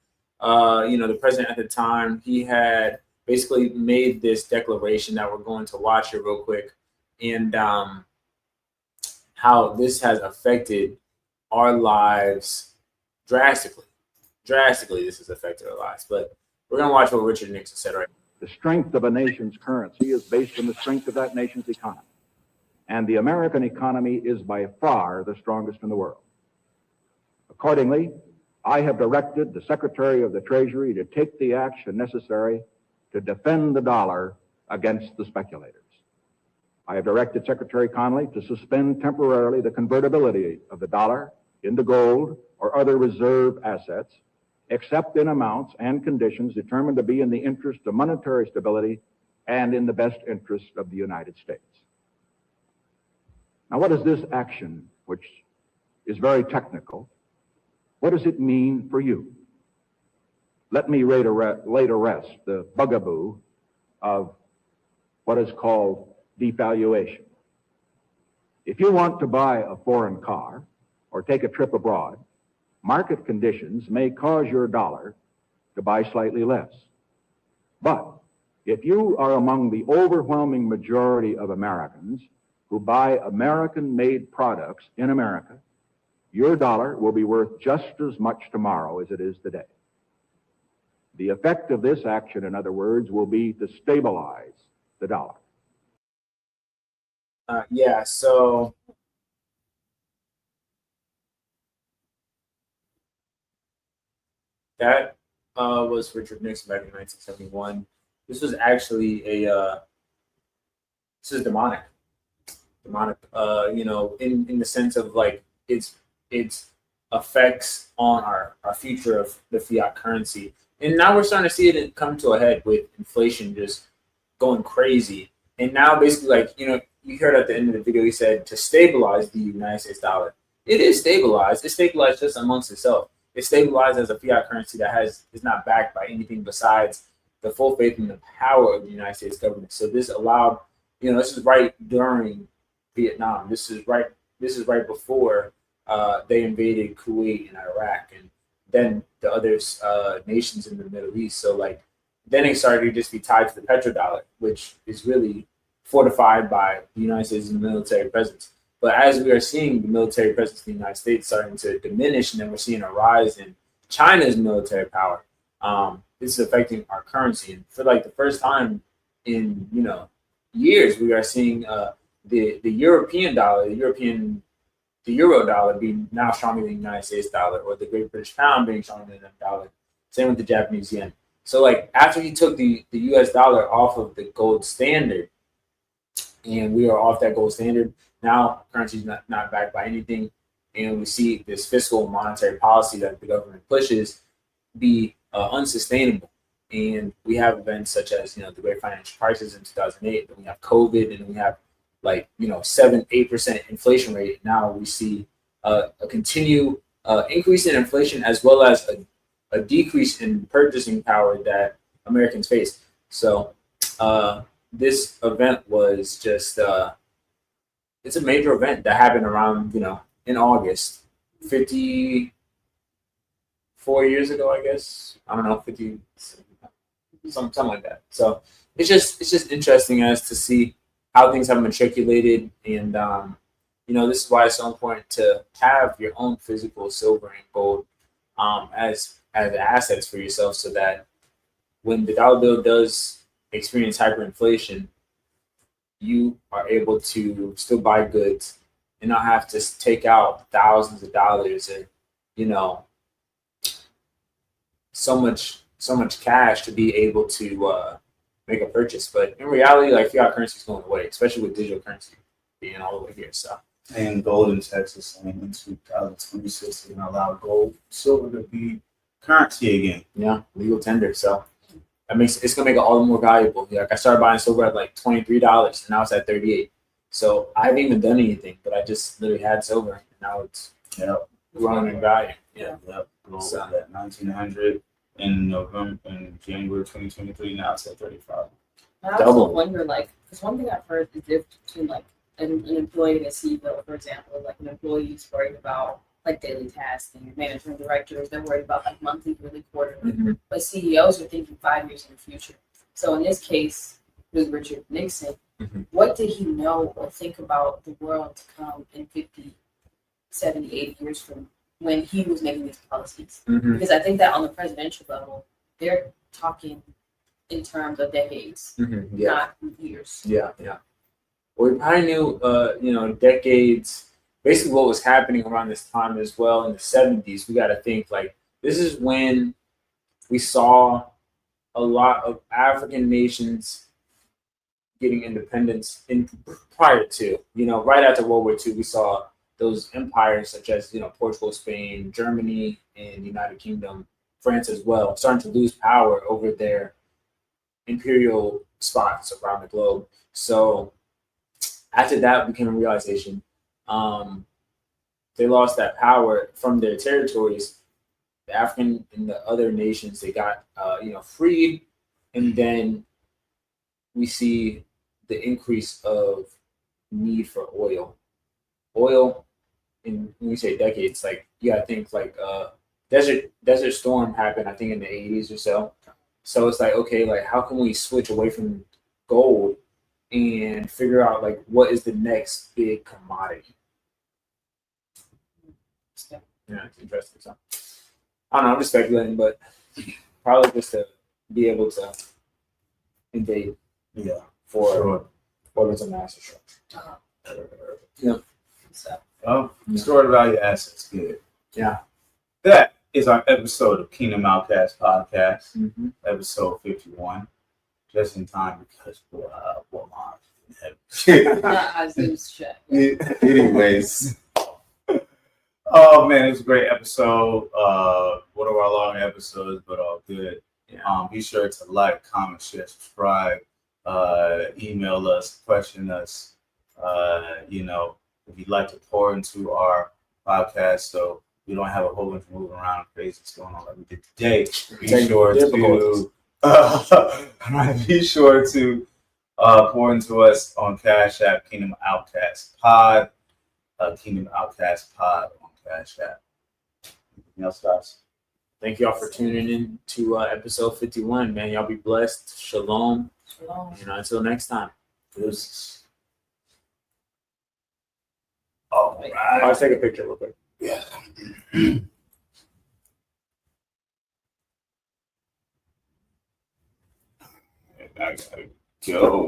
You know, the president at the time, he had basically made this declaration that we're going to watch it real quick, and how this has affected our lives drastically. This has affected our lives. But we're going to watch what Richard Nixon said right now. The strength of a nation's currency is based on the strength of that nation's economy. And the American economy is by far the strongest in the world. Accordingly, I have directed the Secretary of the Treasury to take the action necessary to defend the dollar against the speculators. I have directed Secretary Connally to suspend temporarily the convertibility of the dollar into gold or other reserve assets, except in amounts and conditions determined to be in the interest of monetary stability and in the best interest of the United States. Now, what is this action, which is very technical, what does it mean for you? Let me lay to rest the bugaboo of what is called devaluation. If you want to buy a foreign car or take a trip abroad, market conditions may cause your dollar to buy slightly less. But if you are among the overwhelming majority of Americans who buy American-made products in America, your dollar will be worth just as much tomorrow as it is today. The effect of this action, in other words, will be to stabilize the dollar. So that was Richard Nixon back in 1971. This was actually this is demonic, you know, in the sense of like its effects on our future of the fiat currency And now we're starting to see it come to a head with inflation just going crazy. And now basically, like, you heard at the end of the video, he said to stabilize the United States dollar. It is stabilized. It's stabilized just amongst itself. It's stabilized as a fiat currency that is not backed by anything besides the full faith and the power of the United States government. So this allowed, this is right during Vietnam. This is right before they invaded Kuwait and Iraq, and then the other nations in the Middle East. So like, then it started to just be tied to the petrodollar, which is really fortified by the United States' military presence. But as we are seeing the military presence in the United States starting to diminish, and then we're seeing a rise in China's military power, this is affecting our currency. And for like the first time in years, we are seeing the European dollar, the euro dollar being now stronger than the United States dollar, or the Great British pound being stronger than the dollar. Same with the Japanese yen. So like after he took the US dollar off of the gold standard, and we are off that gold standard, now currency is not backed by anything, and we see this fiscal monetary policy that the government pushes be unsustainable. And we have events such as the great financial crisis in 2008, and we have COVID, and we have 7-8% inflation rate. Now we see a continued increase in inflation, as well as a decrease in purchasing power that Americans face. So this event was just it's a major event that happened around in August, 54 years ago, I guess. I don't know, 50, something like that. So it's just interesting as to see how things have matriculated, and this is why it's so important to have your own physical silver and gold as assets for yourself, so that when the dollar bill does experience hyperinflation, you are able to still buy goods and not have to take out thousands of dollars and so much cash to be able to make a purchase. But in reality, like, fiat currency is going away, especially with digital currency being all the way here. So, and gold in Texas saying in 2026 they're gonna allow gold, silver to be currency again. Yeah, legal tender. So it's gonna make it all the more valuable. Like, I started buying silver at like $23, and now it's at $38. So I haven't even done anything, but I just literally had silver, and now it's growing in value. Yeah. Gold was at 1900 in January 2023. Now it's at 35. I also wonder, because one thing I've heard is the difference between an employee and a CEO, for example. Like, an employee is worried about daily tasking, management directors, they're worried about monthly, really, quarterly. Mm-hmm. But CEOs are thinking 5 years in the future. So in this case, with Richard Nixon, what did he know or think about the world to come in 50, 70, 80 years from when he was making these policies? Mm-hmm. Because I think that on the presidential level, they're talking in terms of decades, not years. Yeah. Well, we probably knew, decades. Basically, what was happening around this time as well in the 70s. We got to think this is when we saw a lot of African nations getting independence. Prior to, right after World War II, we saw those empires such as Portugal, Spain, Germany, and the United Kingdom, France as well, starting to lose power over their imperial spots around the globe. So after that became a realization, they lost that power from their territories. The African and the other nations, they got freed, and then we see the increase of need for oil. And when we say decades, I think Desert Storm happened, I think, in the 80s or so. So it's how can we switch away from gold and figure out what is the next big commodity? Yeah, it's interesting. So I don't know, I'm just speculating, but probably just to be able to invade. Yeah, for orders of mass destruction. Yeah. So, stored value assets. Good. Yeah. That is our episode of Kingdom Outkasts podcast, episode 51. Just in time because anyways. Oh man, it was a great episode. One of our long episodes, but all good. Yeah. Be sure to like, comment, share, subscribe, email us, question us. If you'd like to pour into our podcast, so we don't have a whole bunch of moving around craziness going on like we did today. Be sure to pour into us on Cash App, Kingdom Outkasts Pod, Kingdom Outkasts Pod on Cash App. Anything else, guys? Thank y'all for tuning in to episode 51, man. Y'all be blessed. Shalom. Shalom. And until next time. Deuces. All right. I'll take a picture real quick. Yeah. I gotta go.